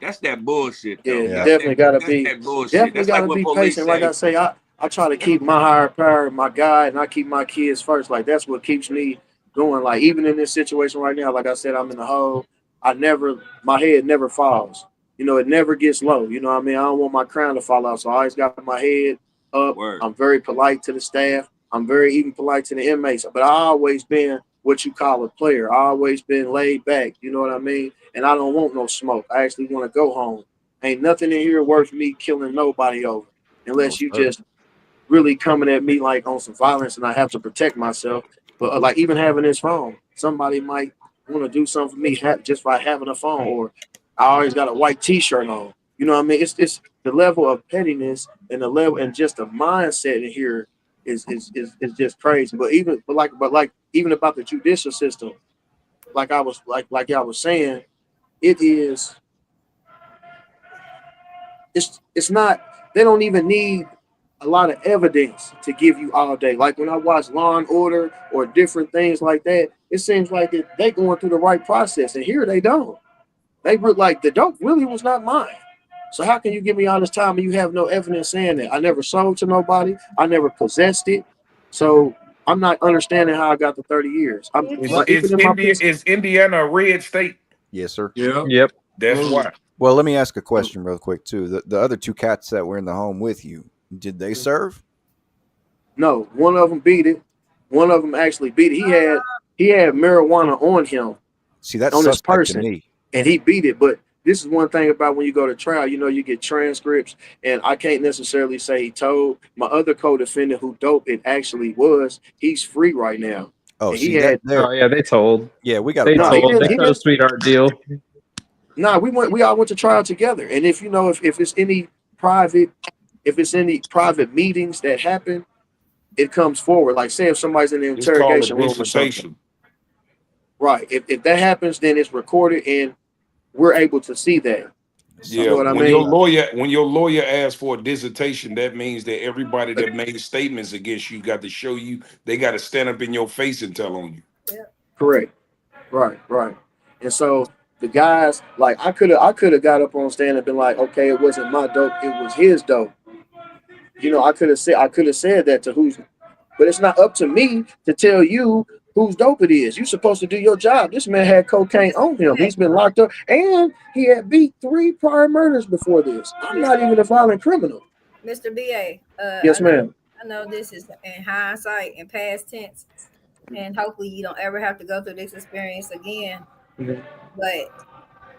That's that bullshit yeah. though. You Yeah. That's that bullshit. definitely That's like gotta what be police patient. Like I say. say, I try to keep my higher power, my guy, and I keep my kids first. Like that's what keeps me going. Like even in this situation right now, like I said, I'm in the hole. My head never falls. It never gets low. You know what I mean? I don't want my crown to fall out, so I always got my head up. Word. I'm very polite to the staff. I'm very even polite to the inmates. But I always been what you call a player. I always been laid back. You know what I mean? And I don't want no smoke. I actually want to go home. Ain't nothing in here worth me killing nobody over, No, unless you sir. just really coming at me like on some violence and I have to protect myself. But like even having this phone, somebody might want to do something for me just by having a phone, or I always got a white T-shirt on. You know what I mean? It's the level of pettiness and the level and just the mindset in here is just crazy. But even about the judicial system, like y'all was saying, it is it's not they don't even need a lot of evidence to give you all day. Like when I watch Law and Order or different things like that, it seems like they going through the right process, and here they don't. They were like the dope really was not mine. So how can you give me all this time and you have no evidence saying that? I never sold to nobody. I never possessed it. So I'm not understanding how I got the 30 years. I'm Right. even in my piece. Is Indiana a red state? Yes, sir. Yeah. Yep. That's Mm. why. Well, let me ask a question real quick too. The other two cats that were in the home with you, did they serve? No, one of them beat it. One of them actually beat it. He had marijuana on him, See, that's on his suspect to person, me. and he beat it. But this is one thing about when you go to trial, you get transcripts, and I can't necessarily say he told. My other co-defendant who dope it actually was, he's free right now. Oh, And he see that had there. Oh yeah, they told. Yeah, we got a They no, he problem. told. didn't They he cut a didn't sweetheart deal. we all went to trial together. And if it's any private meetings that happen, it comes forward. Like say if somebody's in the It's called a interrogation room or something. dissertation. Right. If that happens, then it's recorded and we're able to see that. You Yeah, know Something what I to when think your mean? about. lawyer asks for a dissertation, that means that everybody that made statements against you got to show you. They got to stand up in your face and tell on you. Correct. Right, right. And so the guys, like I could have got up on stand and been like, okay, it wasn't my dope, it was his dope. I could have said that to who's but it's not up to me to tell you whose dope it is. You're supposed to do your job. This man had cocaine on him. He's been locked up and he had beat 3 prior murders before this. I'm not even a violent criminal. Mr. BA, Yes, ma'am. I know this is in hindsight and past tense, and hopefully you don't ever have to go through this experience again. Mhm. But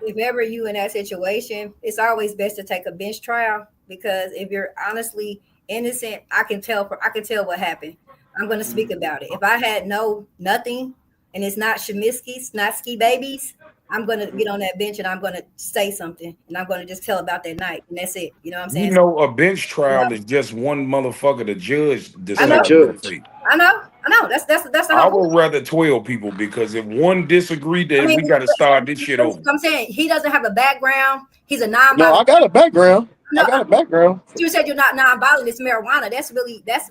if ever you in that situation, it's always best to take a bench trial because if you're honestly innocent, I can tell what happened. I'm going to speak about it. If I had nothing, and it's not Shemiskis, not ski babies, I'm going to get on that bench and I'm going to say something, and I'm going to just tell about that night, and that's it. You know what I'm You saying? know, a bench trial is just one motherfucker. The judge I And the know. decides the judge. fate. I know. That's the I whole point. would rather 12 people, because if one disagreed, I then mean, we got to start this shit over. I'm saying he doesn't have a background. He's a No, non-violent. I got a background. No, I got a background. you said you're not non-violent. It's marijuana. That's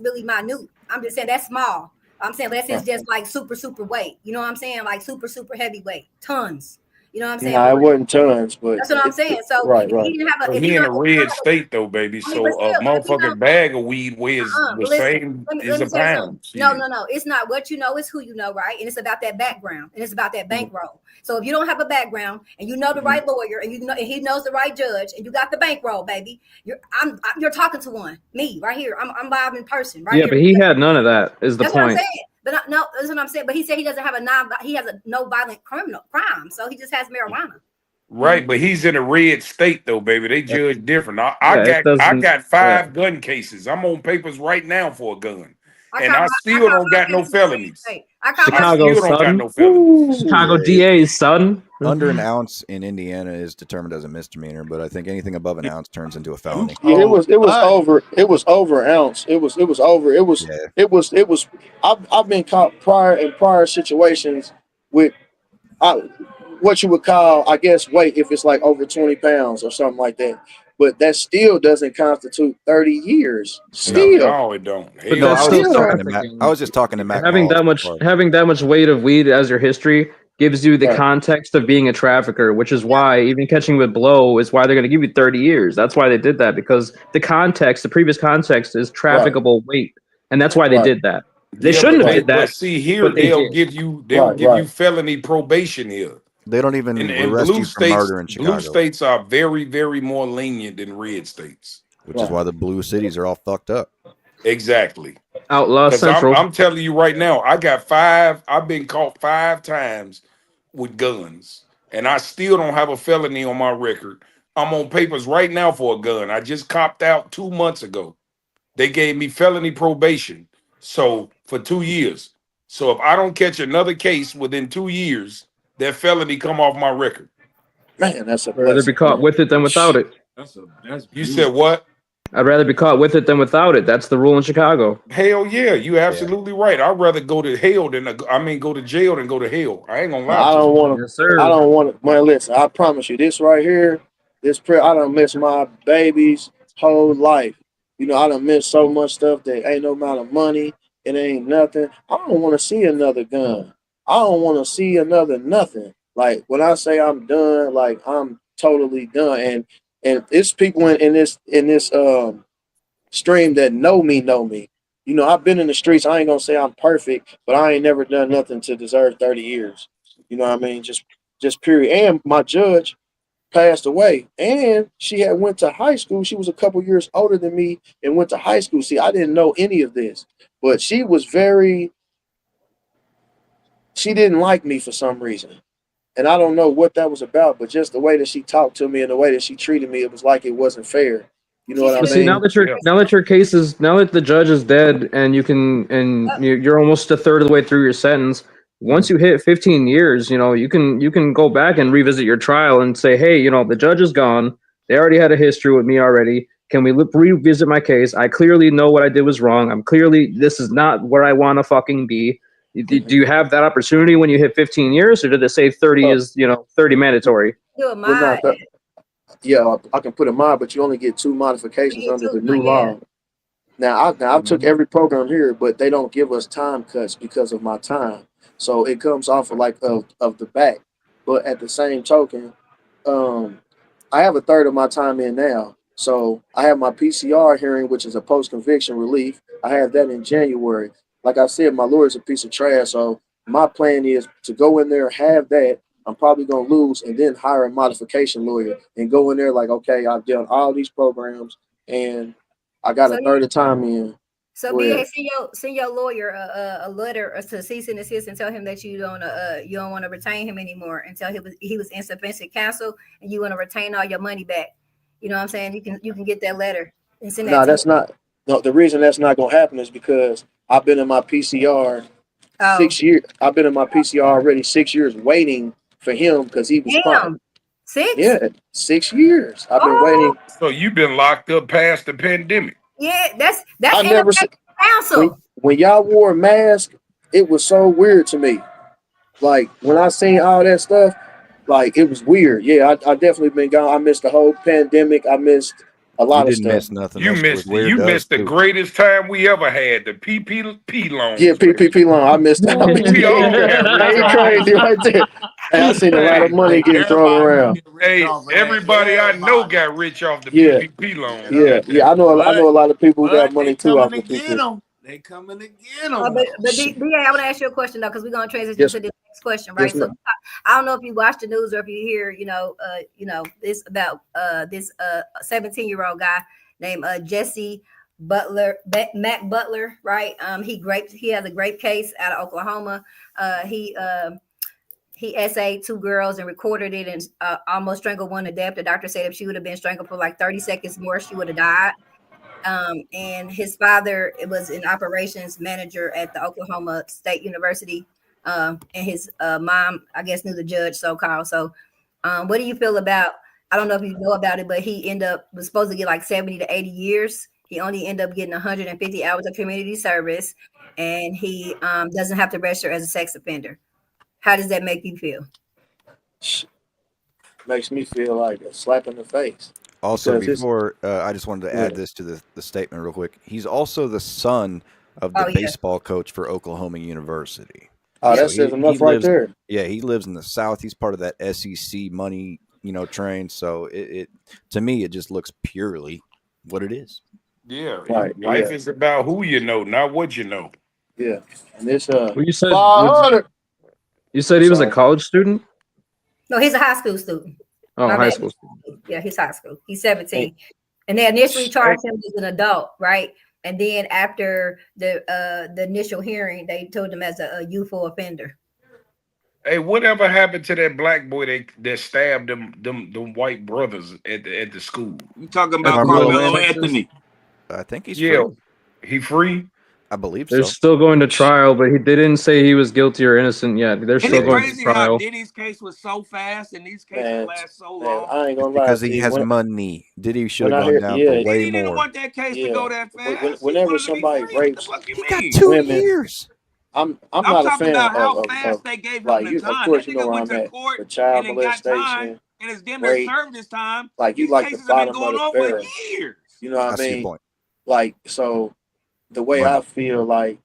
really minute. I'm just saying that's small. I'm saying unless it's just like super weight. You know what I'm saying? Like super heavyweight, tons. You know what I'm saying? Nah, it wasn't tons, but That's what I'm saying. So right. if he didn't have But if he he in don't, a red state though, baby. I mean, but So a still, if he motherfucking don't, bag of weed weighs but the listen, same let as me a tell you something. pound. Shit. No. It's not what you know, it's who you know, right? And it's about that background, and it's about that bankroll. So if you don't have a background and you know the right lawyer, and you know and he knows the right judge, and you got the bankroll, baby, you're talking to one. Me right here. I'm live in person right Yeah, here. but he had none of that. Is the That's what I'm point? saying. But no, that's what I'm saying. But he said he doesn't have he has a no violent crime, so he just has marijuana. Right, but he's in a red state though, baby. They judge different. I Yeah, it got doesn't. 5 gun cases. I'm on papers right now for a gun, I and caught I my still don't got no case in the red felonies. state. I caught my I Chicago, still don't got son. no felonies. Chicago Yeah, DA's, son. under an ounce in Indiana is determined as a misdemeanor, but I think anything above an ounce turns into a felony. Yeah, it was Oh, over. It was over an ounce. It was over. Yeah, It was. I've been caught in prior situations with what you would call, I guess, weight if it's like over 20 pounds or something like that. But that still doesn't constitute 30 years. Still, No, it don't. But no, Hell that's I no. was still just talking to Matt. I trafficking. was just talking to Matt Having Collins that much before. having that much weight of weed as your history gives you the right. context of being a trafficker, which is why even catching with blow is why they're going to give you 30 years. That's why they did that, because the previous context is Right. trafficable weight, and that's why they Right. did that. They Yeah, shouldn't have Right. did but that, see here but they they'll did. give you Right. felony probation here. They don't even And arrest you for murder in blue Chicago, states are very, very more lenient than red states. which is why the blue cities are all fucked up. Exactly. Outlaw Because Central. I'm telling you right now, I've been caught 5 times with guns, and I still don't have a felony on my record. I'm on papers right now for a gun. I just copped out 2 months ago. They gave me felony probation, so for 2 years. So if I don't catch another case within 2 years, that felony come off my record. Man, that's a I'd rather be blessing, caught man. with it than without it. that's You beautiful. said what? I'd rather be caught with it than without it. That's the rule in Chicago. Hell yeah, you absolutely right. I'd rather go to hell than go to jail than go to hell. I ain't gonna lie I to you. don't want to. Yes, sir. I don't want to. Man, listen. I promise you, this right here, this prayer. I done miss my baby's whole life. You know, I done miss so much stuff that ain't no amount of money. It ain't nothing. I don't want to see another gun. I don't want to see another nothing. Like when I say I'm done, like I'm totally done. And it's people in this stream that know me know me. You know, I've been in the streets. I ain't gonna say I'm perfect, but I ain't never done nothing to deserve 30 years. You know what I mean? Just period. And my judge passed away, and she had went to high school. She was a couple years older than me and went to high school. See, I didn't know any of this, but she was very. She didn't like me for some reason, and I don't know what that was about. But just the way that she talked to me and the way that she treated me, it was like it wasn't fair. You know She what I should But see, mean? Yeah. now that the judge is dead, and you're almost a third of the way through your sentence. Once you hit 15 years, you can go back and revisit your trial and say, hey, the judge is gone. They already had a history with me already. Can we revisit my case? I clearly know what I did was wrong. This is not where I want to fucking be. Do you have that opportunity when you hit 15 years, or did it say 30 Uh, is 30 mandatory? do a well, mod. not that. Yeah, I can put a mod, but you only get 2 modifications You under the too, new yeah. law. Now I took every program here, but they don't give us time cuts because of my time. So it comes off of of the back. But at the same token, um, I have a third of my time in now. So I have my PCR hearing, which is a post conviction relief. I have that in January. Like I said, my lawyer's a piece of trash. So my plan is to go in there, have that. I'm probably gonna lose, and then hire a modification lawyer and go in there like, okay, I've done all these programs, and I got So a third of time in. So Go BA, ahead. send your lawyer a letter to cease and desist and tell him that you don't want to retain him anymore, and tell he was insufficient counsel and you want to retain all your money back. You know what I'm saying? You can get that letter and send that Nah, to that's him. not. No, the reason that's not gonna happen is because I've been in my PCR Oh, 6 years. I've been in my PCR already 6 years waiting for him because he was crying. damn. 6? Yeah, 6 years. I've been Oh, waiting. So you've been locked up past the pandemic. yeah. That's I never ineffective when counsel. when y'all wore a mask, it was so weird to me. Like when I seen all that stuff, like it was weird. Yeah, I definitely been gone. I missed the whole pandemic. I missed a You lot of didn't stuff. miss nothing. You That shit was missed weird you to us missed the too. greatest time we ever had, the PPP Yeah, loans. PPP loan. I missed that. We all got rich Hey, off crazy that. right there. Hey, I seen a lot of money getting thrown around. Hey, everybody I know got rich off the Yeah, PPP loan. yeah. I know a lot of people who got money they too coming off to the get PPP. them. They coming to get them. But DA, I want to ask you a question though, because we're gonna transition Yes, to the next question, right? yes, So ma'am. I don't know if you watch the news or if you hear, this about this 17-year-old guy named Jesse Mac Butler, right? He has a grape case out of Oklahoma. He essayed 2 girls and recorded it and almost strangled one to death. The doctor said if she would have been strangled for like 30 seconds more, she would have died. And his father was an operations manager at the Oklahoma State University, and his mom, I guess, knew the judge, so-called. So, what do you feel about? I don't know if you know about it, but he was supposed to get like 70 to 80 years. He only ended up getting 150 hours of community service, and he doesn't have to register as a sex offender. How does that make you feel? Makes me feel like a slap in the face. Also, Because before I just wanted to add this to the statement real quick. He's also the son of the baseball coach for Oklahoma University. Oh, So that says enough he right lives, there. Yeah, he lives in the South. He's part of that SEC money, train. So it to me, it just looks purely what it is. Yeah, Right, life yeah. is about who you know, not what you know. Yeah, and this Well, you said 500. you said he was a Sorry. college student. No, he's a high school student. Oh, My high bad. school. Yeah, he's high school. He's 17. And they initially charged him as an adult, right? And then after the initial hearing, they told him as a youthful offender. Hey, whatever happened to that black boy that stabbed them white brothers at the school? You talking about Carmelo Carmelo Anthony? Anthony? I think he's free. He free? I believe They're so. still going to trial, but they didn't say he was guilty or innocent yet. They're Isn't still it going to crazy how trial. Diddy's case was so fast and these cases Man, last so man, long? I ain't gonna lie. Because he See, has when, money. Diddy should when have I gone hear, down yeah, for He way didn't more. want that case to go that fast. He whenever wanted to be somebody free. What the rapes fuck you He mean? got 2 women, years. I'm I'm not a talking fan about how of fast they gave him like the you. Of time. course, That you know nigga where went I'm to at. court For child and then got time, molestation, and it's damn near rape, served his time. like you These like the cases have been bottom of going the on for barrel. years. You know what I I see your mean? point. Like so, the way Money. I feel like.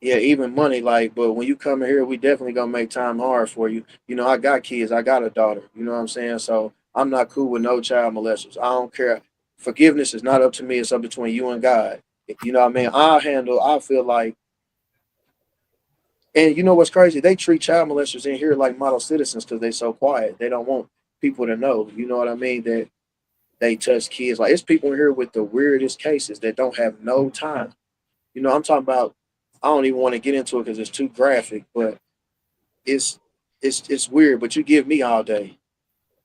Yeah, even money, like, but when you come in here, we definitely gonna make time hard for you. You know, I got kids, I got a daughter, you know what I'm saying? So I'm not cool with no child molesters. I don't care. Forgiveness is not up to me, it's up between you and God. You know what I mean? I feel like, and you know what's crazy? They treat child molesters in here like model citizens because they so quiet. They don't want people to know, you know what I mean? That they touch kids. Like, it's people in here with the weirdest cases that don't have no time. You know, I'm talking about, I don't even want to get into it because it's too graphic, but it's it's weird. But you give me all day.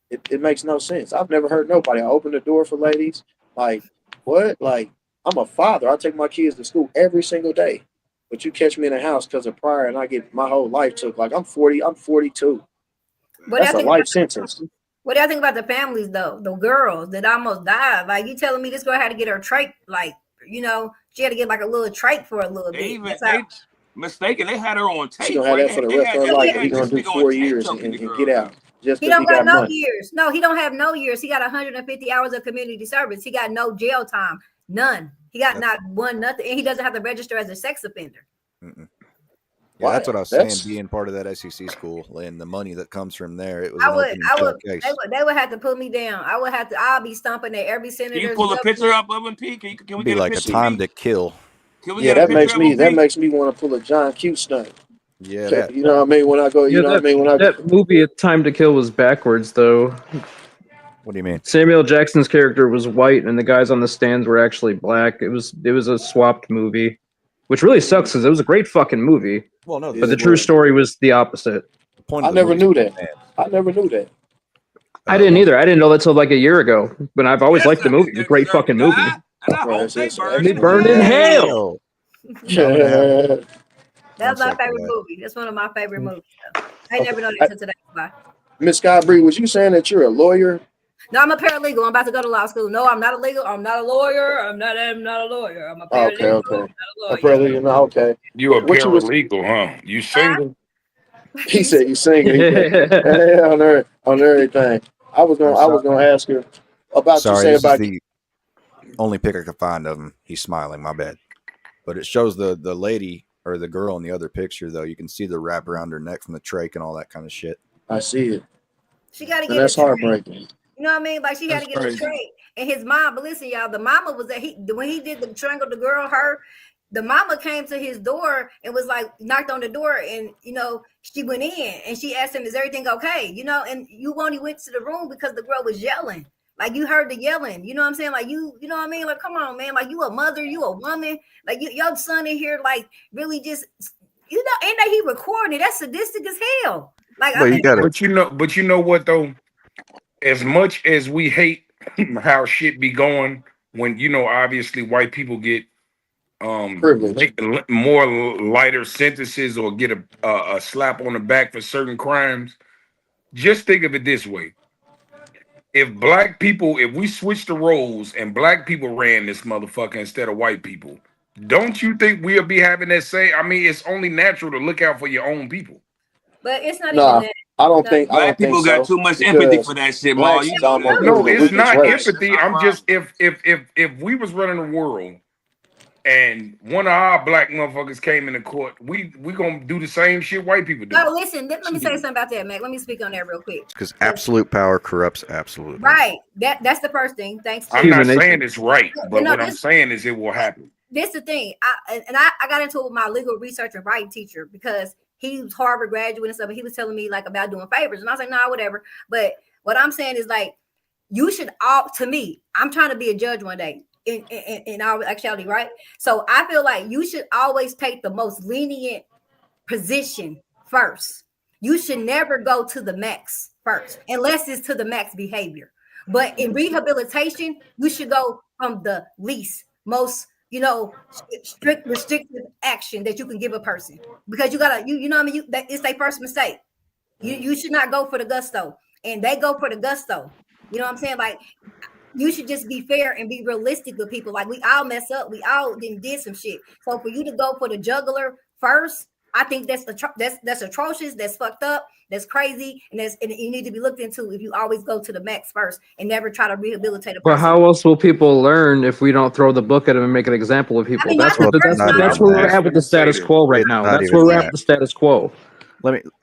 It makes no sense. I've never heard nobody. I open the door for ladies. Like, what? Like, I'm a father. I take my kids to school every single day. But you catch me in the house because of prior and I get my whole life took. Like, I'm 40, I'm 42. That's a life sentence. What do y'all think about the families though? The girls that almost died. Like, you telling me this girl had to get her trach, like, she had to get like a little trach for a little bit. They mistaken. They had her on tape. She gonna have that for the rest of her life. He's gonna do 4 years and get out just He because don't he got got no money. years. No, he don't have no years. He got 150 hours of community service. He got no jail time. None. He got not one nothing, and he doesn't have to register as a sex offender. Mm-mm. Yeah, that's what I was saying. Being part of that SEC school and the money that comes from there, it was an open and shut case. They would have to put me down. I'll be stomping at every senator. Can you pull a picture up of him, P? Can we be get like a picture? A Time to Kill. Can we Yeah, get a that makes picture me makes me want to pull a John Q stunt. Yeah, that. You know what I mean? When I go, you know what I mean? When that movie, A Time to Kill, was backwards though. What do you mean? Samuel Jackson's character was white, and the guys on the stands were actually black. It was a swapped movie, which really sucks because it was a great fucking movie. Well, no, but the true story was the opposite. I never knew that. I never knew that. I didn't either. I didn't know that till like a year ago. But I've always liked the movie. It's a great fucking movie. And I Right, hope they burn And they in burned in hell. hell. So I'm gonna have That's one my second, favorite guys. movie. That's one of my favorite movies. Though. I ain't Okay. never known that until today. Bye. Miss Skybree, was you saying that you're a lawyer? No, I'm a paralegal. I'm about to go to law school. No, I'm not a legal. I'm not a lawyer. I'm not a lawyer. I'm a Okay, paralegal. okay. I'm not a lawyer. Apparently, no, okay. You a What you was? paralegal, huh? You single? He said you singing. He said on everything. I was I'm gonna sorry. ask her about you Sorry, say this is about the only pic I could find of him. He's smiling. My bad. But it shows the lady or the girl in the other picture, though. You can see the wrap around her neck from the trach and all that kind of shit. I see it, She got to and get that's a trait. heartbreaking. You know what I mean? Like she had That's to get crazy. a trait. And his mom, but listen, y'all, the mama was that when he did the strangle the girl, the mama came to his door and was like knocked on the door, and she went in and she asked him, "Is everything okay?" And you only went to the room because the girl was yelling. Like you heard the yelling. You know what I'm saying? Like you know what I mean? Like come on, man. Like you a mother, you a woman. Like your son in here, like really just and that he recording it. That's sadistic as hell. Like Well, I you think. gotta. But you know what though? As much as we hate how shit be going, when obviously white people get Privilege. more lighter sentences or get a slap on the back for certain crimes. Just think of it this way: if we switched the roles and black people ran this motherfucker instead of white people, don't you think we'll be having that same? I mean, it's only natural to look out for your own people. But it's not even Nah, that. I don't No. think Black people got so too much empathy because for that shit, Ma. blacks You is know that. almost That's one of No, the it's weakest not races. empathy. our I'm just problem. if we was running the world and one of our black motherfuckers came into court, we gonna do the same shit white people do. No, listen, let me say something about that, Mac. Let me speak on that real quick. Because absolute power corrupts absolutely. Right. That's the first thing. Thanks to I'm not Human saying nature. it's right, but but no, what I'm saying is it will happen. this the thing. I got into it with my legal research and writing teacher because he was Harvard graduate and stuff, and he was telling me like about doing favors. And I was like, nah, whatever. But what I'm saying is like you should to me, I'm trying to be a judge one day. In all actuality, right? So I feel like you should always take the most lenient position first. You should never go to the max first, unless it's to the max behavior. But in rehabilitation, you should go from the least, most, strict restrictive action that you can give a person because you gotta, you know what I mean. It's their first mistake. You should not go for the gusto, and they go for the gusto. You know what I'm saying? Like you should just be fair and be realistic with people. Like we all mess up, we all did some shit. So for you to go for the juggler first, I think that's atrocious. That's fucked up. That's crazy, and you need to be looked into if you always go to the max first and never try to rehabilitate a But person. how else will people learn if we don't throw the book at them and make an example of I people? mean, That's not what the Well, first not that's even where we're that. at with the status quo right It's now. not That's even where we're at that. with the status quo.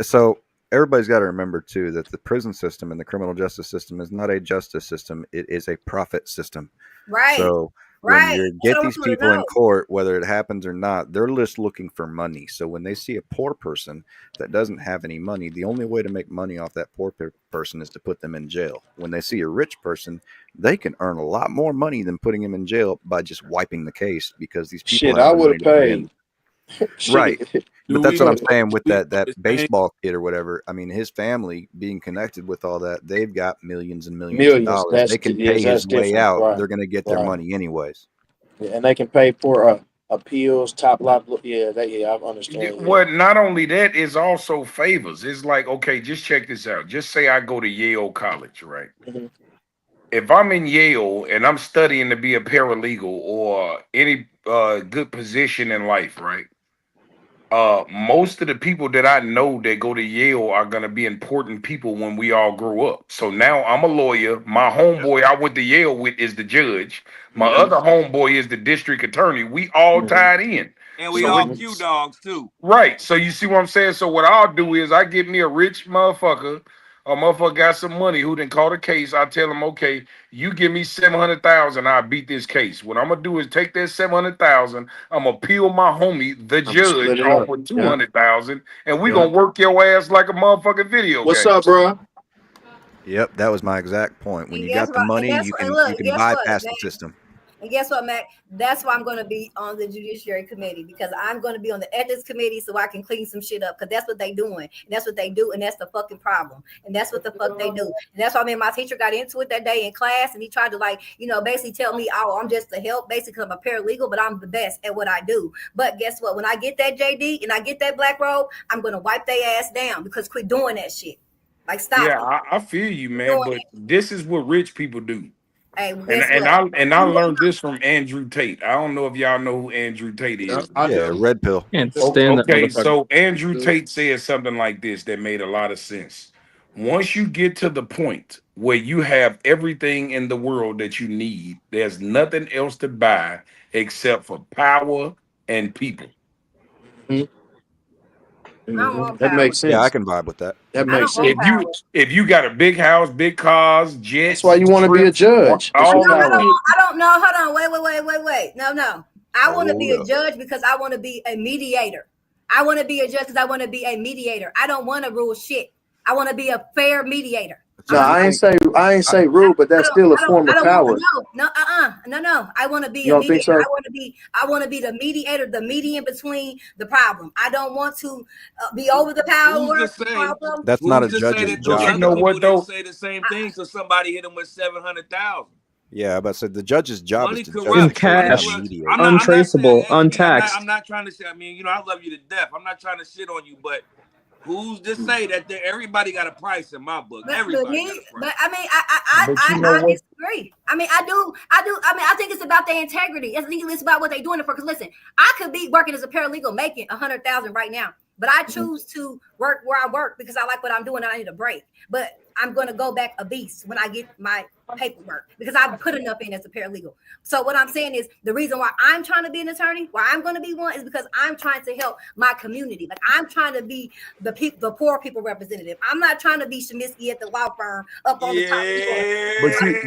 So everybody's got to remember too that the prison system and the criminal justice system is not a justice system. It is a profit system. Right. So when you get these people in court, whether it happens or not, they're just looking for money. So when they see a poor person that doesn't have any money, the only way to make money off that poor person is to put them in jail. When they see a rich person, they can earn a lot more money than putting him in jail by just wiping the case because these people Shit, have I the would money have to pay in. paid. Right. Do But that's we what I'm know- saying with do we that know his name? baseball kid or whatever. I mean, his family being connected with all that, they've got millions and millions of Millions. dollars. They can pay That's his way different. out. Right. They're going to get their Right. money anyways. Yeah, and they can pay for appeals, top lot. Yeah, I understand. Yeah. What not only that is also favors. It's like, okay, just check this out. Just say I go to Yale College, right? Mhm. If I'm in Yale and I'm studying to be a paralegal or any good position in life, right? Most of the people that I know that go to Yale are gonna be important people when we all grow up. So now I'm a lawyer. My homeboy I went to Yale with is the judge. My Yep. other homeboy is the district attorney. We all Mhm. tied in. And we So all it- Q dogs too. Right. So you see what I'm saying? So what I'll do is I get me a rich motherfucker. A motherfucker got some money who didn't call the case. I tell him, okay, you give me 700,000, I'll beat this case. What I'm gonna do is take that 700,000, I'm gonna peel my homie, the I'm split judge, it off up. with Yeah. 200,000, and we Yeah. gonna work your ass like a motherfucking video What's game. up, bro? Yep, that was my exact point. When And you guess got the what? money, And you and can look, guess what? bypass the system. And guess what, Mac? That's why I'm going to be on the Judiciary Committee, because I'm going to be on the Ethics Committee so I can clean some shit up, because that's what they doing. And that's what they do, and that's the fucking problem. And that's what the fuck they do. And that's why my teacher got into it that day in class, and he tried to, like, you know, basically tell me, oh, I'm just the help, basically, because I'm a paralegal, but I'm the best at what I do. But guess what? When I get that JD and I get that black robe, I'm going to wipe their ass down, because quit doing that shit. Like, stop. Yeah, I feel you, man. But this is what rich people do. Hey, and I learned this from Andrew Tate. I don't know if y'all know who Andrew Tate is. Yeah, red pill. Can't stand that Okay, motherfucker. so Andrew Tate said something like this that made a lot of sense. Once you get to the point where you have everything in the world that you need, there's nothing else to buy except for power and people. That makes sense. Yeah, I can vibe with that. That makes sense. If you got a big house, big cars, jets, that's why you want to be a judge. I don't know. Hold on. Wait. No. I want to be a judge because I want to be a mediator. I want to be a judge because I want to be a mediator. I don't want to rule shit. I want to be a fair mediator. No, I ain't say rule, but that's still a form of power. No. I want to be you don't think so? I want to be the mediator, the median between the problem. I don't want to be over the power. That's not a judge's job. You know what though? Say the same thing, so somebody hit him with 700,000. Yeah, but so the judge's job is to judge in cash, untraceable, untaxed. I'm not trying to say. I mean, you know, I love you to death. I'm not trying to shit on you, but who's to say that everybody got a price in my book? Everybody got a price. But I mean, I disagree. I mean, I do. I mean, I think it's about their integrity. I think it's about what they're doing it for. Because listen, I could be working as a paralegal making 100,000 right now, but I choose to work where I work because I like what I'm doing and I need a break. But I'm going to go back a beast when I get my paperwork because I've put enough in as a paralegal. So what I'm saying is the reason why I'm trying to be an attorney, why I'm going to be one, is because I'm trying to help my community. Like I'm trying to be the poor people representative. I'm not trying to be Shemisky at the law firm up on the top.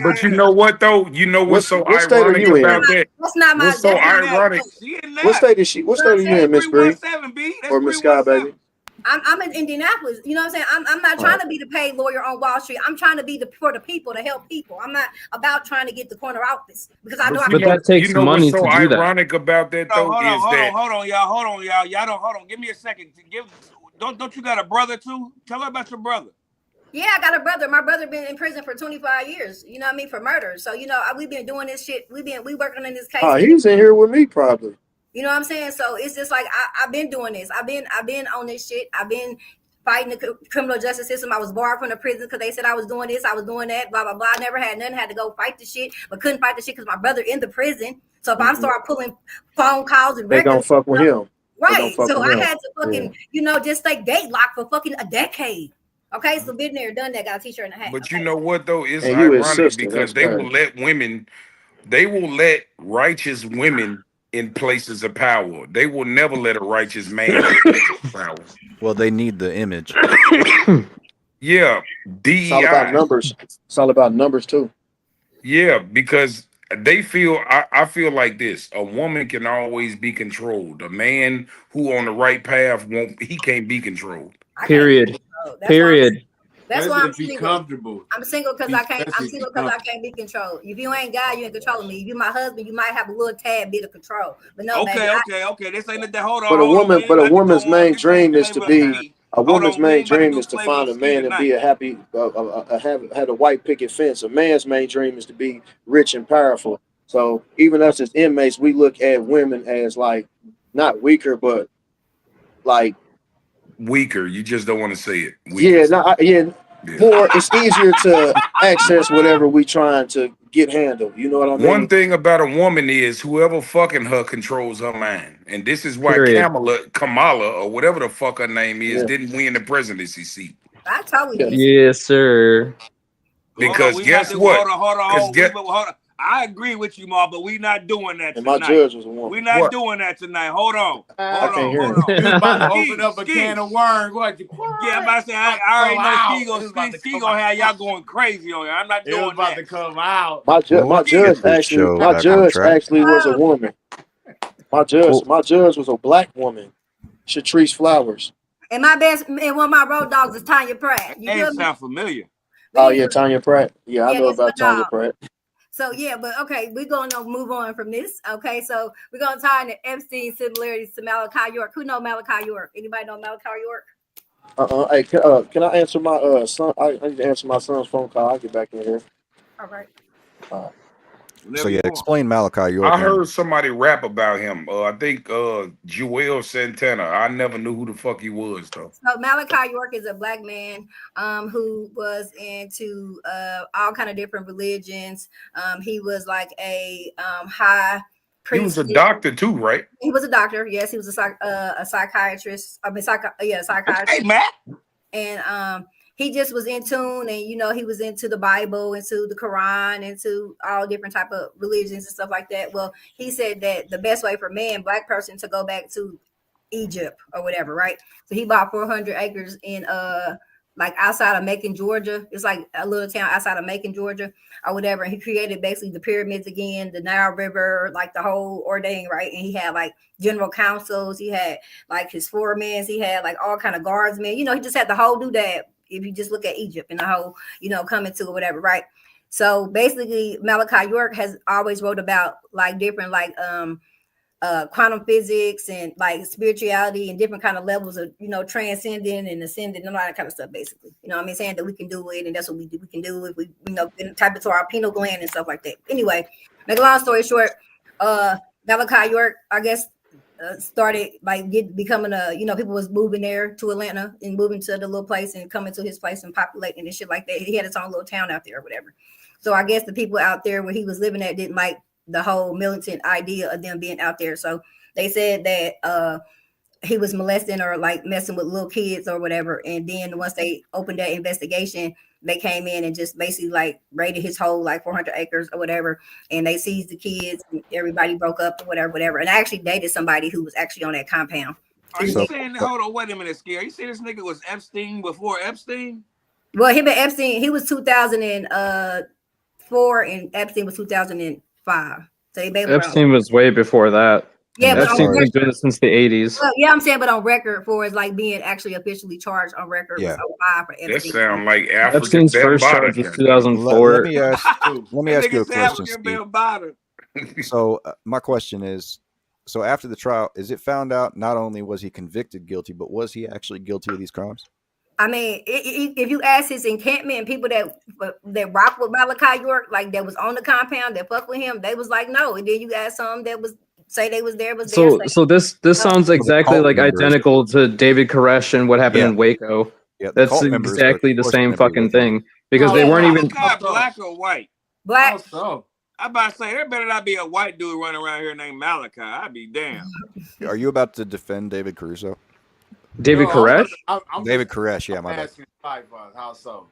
But you know what though? You know what's so ironic about that? That's not my. What's so ironic? What state is she? What state are you in, Miss Bree? Or Miss Sky, baby? I'm in Indianapolis. You know what I'm saying? I'm not trying to be the paid lawyer on Wall Street. I'm trying to be for the people, to help people. I'm not about trying to get the corner office because I know. But that takes money to do that. What's so ironic about that though is that. Hold on, y'all. Y'all don't hold on. Give me a second. Don't you got a brother too? Tell her about your brother. Yeah, I got a brother. My brother been in prison for 25 years. You know what I mean, for murder. So you know we've been doing this shit. We working on this case. Oh, he's in here with me probably. You know what I'm saying? So it's just like I've been doing this. I've been on this shit. I've been fighting the criminal justice system. I was barred from the prison because they said I was doing this, I was doing that, blah, blah, blah. I never had nothing, had to go fight the shit, but couldn't fight the shit because my brother in the prison. So if I start pulling phone calls and they gonna fuck with him. Right. So I had to fucking, just stay gate locked for fucking a decade. Okay, so been there, done that, got a t-shirt and a hat. But you know what though? It's ironic because they will let righteous women in places of power. They will never let a righteous man in places of power. Well, they need the image. Yeah. DEI. It's all about numbers. It's all about numbers too. Yeah, because they feel I feel like this. A woman can always be controlled. A man who on the right path can't be controlled. Period. That's why I'm single. Comfortable. I'm single because I can't. I'm single because I can't be controlled. If you ain't God, you ain't controlling me. If you're my husband, you might have a little tad bit of control. But no, okay. This ain't that. Hold on. But a woman's main dream is to be. A woman's main dream is to find a man and be a happy, had a white picket fence. A man's main dream is to be rich and powerful. So even us as inmates, we look at women as like not weaker, but like. Weaker, you just don't want to say it. Weaker. More. It's easier to access whatever we trying to get handled. You know what I mean? One thing about a woman is whoever fucking her controls her mind, and this is why Kamala or whatever the fuck her name is didn't win the presidency seat. I told you. Yes, sir. Because guess what? Hold on. I agree with you, Ma, but we not doing that tonight. And my judge was a woman. We not doing that tonight. Hold on. Hold on. You about to open up a can of worms. Yeah, I'm about to say, I already know Ski gonna have y'all going crazy on here. I'm not doing that. About to come out. My judge actually was a woman. My judge was a black woman, Shatrice Flowers. And one of my road dogs is Tanya Pratt. Name sound familiar. Oh yeah, Tanya Pratt. Yeah, I know about Tanya Pratt. So yeah, but okay, we're gonna move on from this. Okay, so we're gonna tie into Epstein similarities to Malachi York. Who know Malachi York? Anybody know Malachi York? Hey, can I answer my son? I need to answer my son's phone call. I'll get back in here. All right. So yeah, explain Malachi York. I heard somebody rap about him. I think Joel Santana. I never knew who the fuck he was though. So Malachi York is a black man who was into all kind of different religions. He was like a high priest. He was a doctor too, right? He was a doctor. Yes, he was a psychiatrist. I mean, psychiatrist. Hey, Matt. And he just was in tune, and he was into the Bible, into the Quran, into all different type of religions and stuff like that. Well, he said that the best way for black person to go back to Egypt or whatever, right? So he bought 400 acres in like outside of Macon, Georgia. It's like a little town outside of Macon, Georgia, or whatever. And he created basically the pyramids again, the Nile River, like the whole ordain, right? And he had like general councils, he had like his foremen, he had like all kind of guardsmen. He just had the whole doodad. If you just look at Egypt and the whole, coming to or whatever, right? So basically, Malachi York has always wrote about like different like quantum physics and like spirituality and different kind of levels of transcending and ascending and all that kind of stuff. Basically, saying that we can do it, and that's what we do. We can do it if we type it to our pineal gland and stuff like that. Anyway, make a long story short, Malachi York, I guess, started like becoming people was moving there to Atlanta and moving to the little place and coming to his place and populating and shit like that. He had his own little town out there or whatever. So I guess the people out there where he was living at didn't like the whole militant idea of them being out there. So they said that he was molesting or like messing with little kids or whatever. And then once they opened that investigation, they came in and just basically like raided his whole like 400 acres or whatever. And they seized the kids and everybody broke up or whatever. And I actually dated somebody who was actually on that compound. Are you saying that? Hold on, wait a minute, Scary. You say this nigga was Epstein before Epstein? Well, him and Epstein, he was 2004 and Epstein was 2005. So Epstein was way before that. Yeah, Epstein's been doing it since the 80s. Well, yeah, I'm saying, but on record for is like being actually officially charged on record. Yeah. Was 05 for Epstein. That sound like African. Epstein's first charge was 2004. Let me ask you a question, Steve. So my question is, so after the trial, is it found out not only was he convicted guilty, but was he actually guilty of these crimes? I mean, if you ask his encampment and people that rock with Malachi York, like that was on the compound that fuck with him, they was like no. And then you ask some that was say they was there. So this sounds exactly like identical to David Koresh and what happened in Waco. Yeah, that's exactly the same fucking thing because they weren't even black or white. Black. So I'm about to say there better not be a white dude running around here named Malachi. I'd be damned. Are you about to defend David Caruso? David Koresh? David Koresh, yeah, my bad. How so?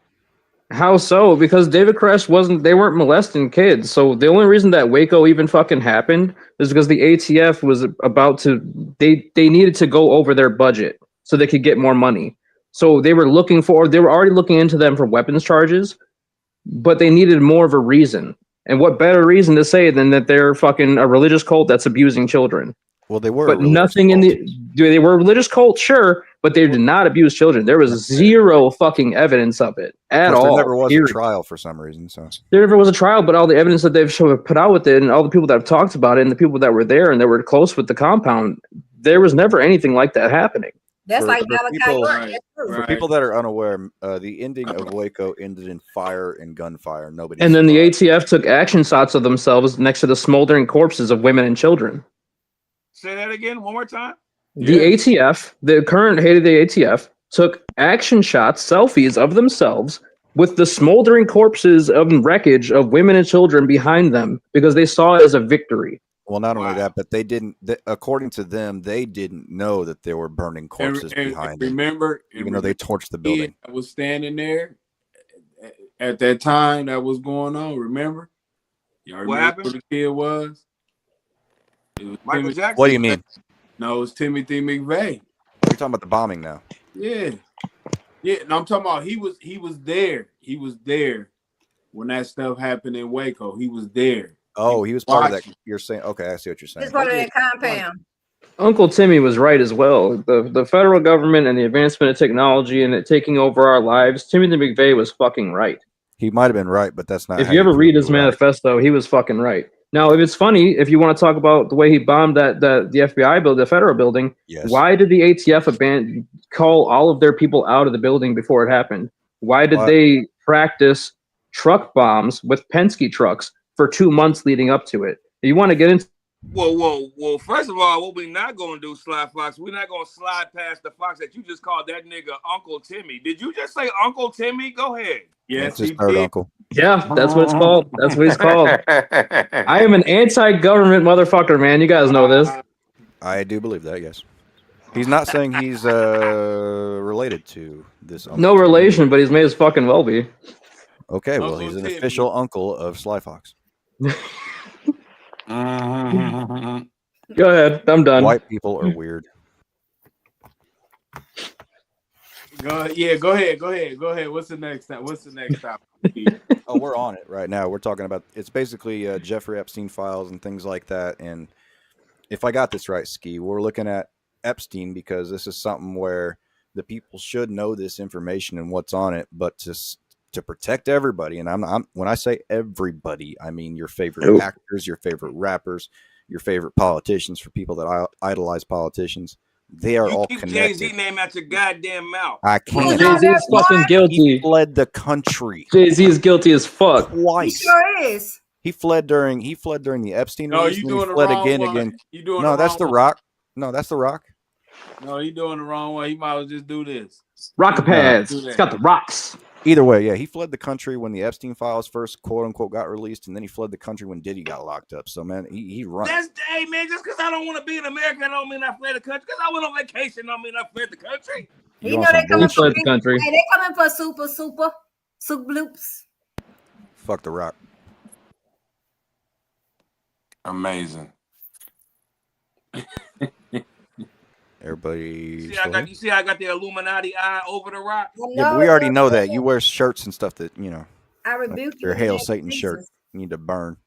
How so? Because David Koresh they weren't molesting kids. So the only reason that Waco even fucking happened is because the ATF was about to, they needed to go over their budget so they could get more money. So they were already looking into them for weapons charges, but they needed more of a reason. And what better reason to say than that they're fucking a religious cult that's abusing children? Well, they were. But nothing they were a religious cult, sure, but they did not abuse children. There was zero fucking evidence of it at all. There never was a trial for some reason. So there never was a trial, but all the evidence that they've put out with it, and all the people that have talked about it, and the people that were there and that were close with the compound, there was never anything like that happening. That's like Malachi York. For people that are unaware, the ending of Waco ended in fire and gunfire. Nobody. And then the ATF took action shots of themselves next to the smoldering corpses of women and children. Say that again, one more time. The ATF, the current head of the ATF, took action shots, selfies of themselves with the smoldering corpses and wreckage of women and children behind them because they saw it as a victory. Well, not only that, but they didn't. According to them, they didn't know that there were burning corpses behind them. Remember, even though they torched the building. I was standing there at that time that was going on. Remember? Y'all remember who the kid was? It was Michael Jackson. What do you mean? No, it was Timothy McVeigh. You're talking about the bombing now. Yeah. No, I'm talking about he was there. He was there when that stuff happened in Waco. He was there. Oh, he was part of that. You're saying, okay, I see what you're saying. He's part of that compound. Uncle Timmy was right as well. The federal government and the advancement of technology and it taking over our lives, Timothy McVeigh was fucking right. He might have been right, but that's not. If how you ever prove read his you're right. manifesto, he was fucking right. Now, if it's funny, if you want to talk about the way he bombed the FBI building, the federal building, Yes. why did the ATF call all of their people out of the building before it happened? Why did they practice truck bombs with Penske trucks for 2 months leading up to it? You want to get into? Well. First of all, what we not gonna do, Sly Fox? We're not gonna slide past the Fox that you just called that nigga Uncle Timmy. Did you just say Uncle Timmy? Go ahead. Yes, That's his he third did. uncle. Yeah, that's what it's called. That's what he's called. I am an anti-government motherfucker, man. You guys know this. I do believe that. Yes. He's not saying he's related to this uncle. No Timmy. relation, but he's may as fucking well be. Okay, well, Uncle he's an Timmy. official uncle of Sly Fox. Go ahead. I'm done. White people are weird. Go ahead. What's the next topic? Oh, we're on it right now. We're talking about it's basically Jeffrey Epstein files and things like that. And if I got this right, Ski, we're looking at Epstein because this is something where the people should know this information and what's on it, but to protect everybody. And I'm when I say everybody, I mean your favorite actors, your favorite rappers, your favorite politicians. For people that idolize politicians, they are all connected. Jay-Z name out your goddamn mouth. I can't. Jay-Z is fucking guilty. He fled the country. Jay-Z is guilty as fuck. Twice. He sure is. He fled during the Epstein. No, release, you and doing he the fled wrong again. one. You doing No, the that's wrong the one. Rock. No, that's the Rock. No, you doing the wrong one. He might as well just do this. Rocket pads. do that. It's got the rocks. Either way, yeah, he fled the country when the Epstein files first, quote unquote, got released, and then he fled the country when Diddy got locked up. So, man, he run. Hey, man, just because I don't want to be an American, I don't mean I fled the country. Because I went on vacation, don't mean I fled the country. You know they coming for the country. Hey, they coming for super bloops. Fuck the Rock. Amazing. Everybody. You see, I got the Illuminati eye over the Rock. Yeah, but we already know that. You wear shirts and stuff that, you know. I rebuke you. Your Hail Satan shirt. You need to burn.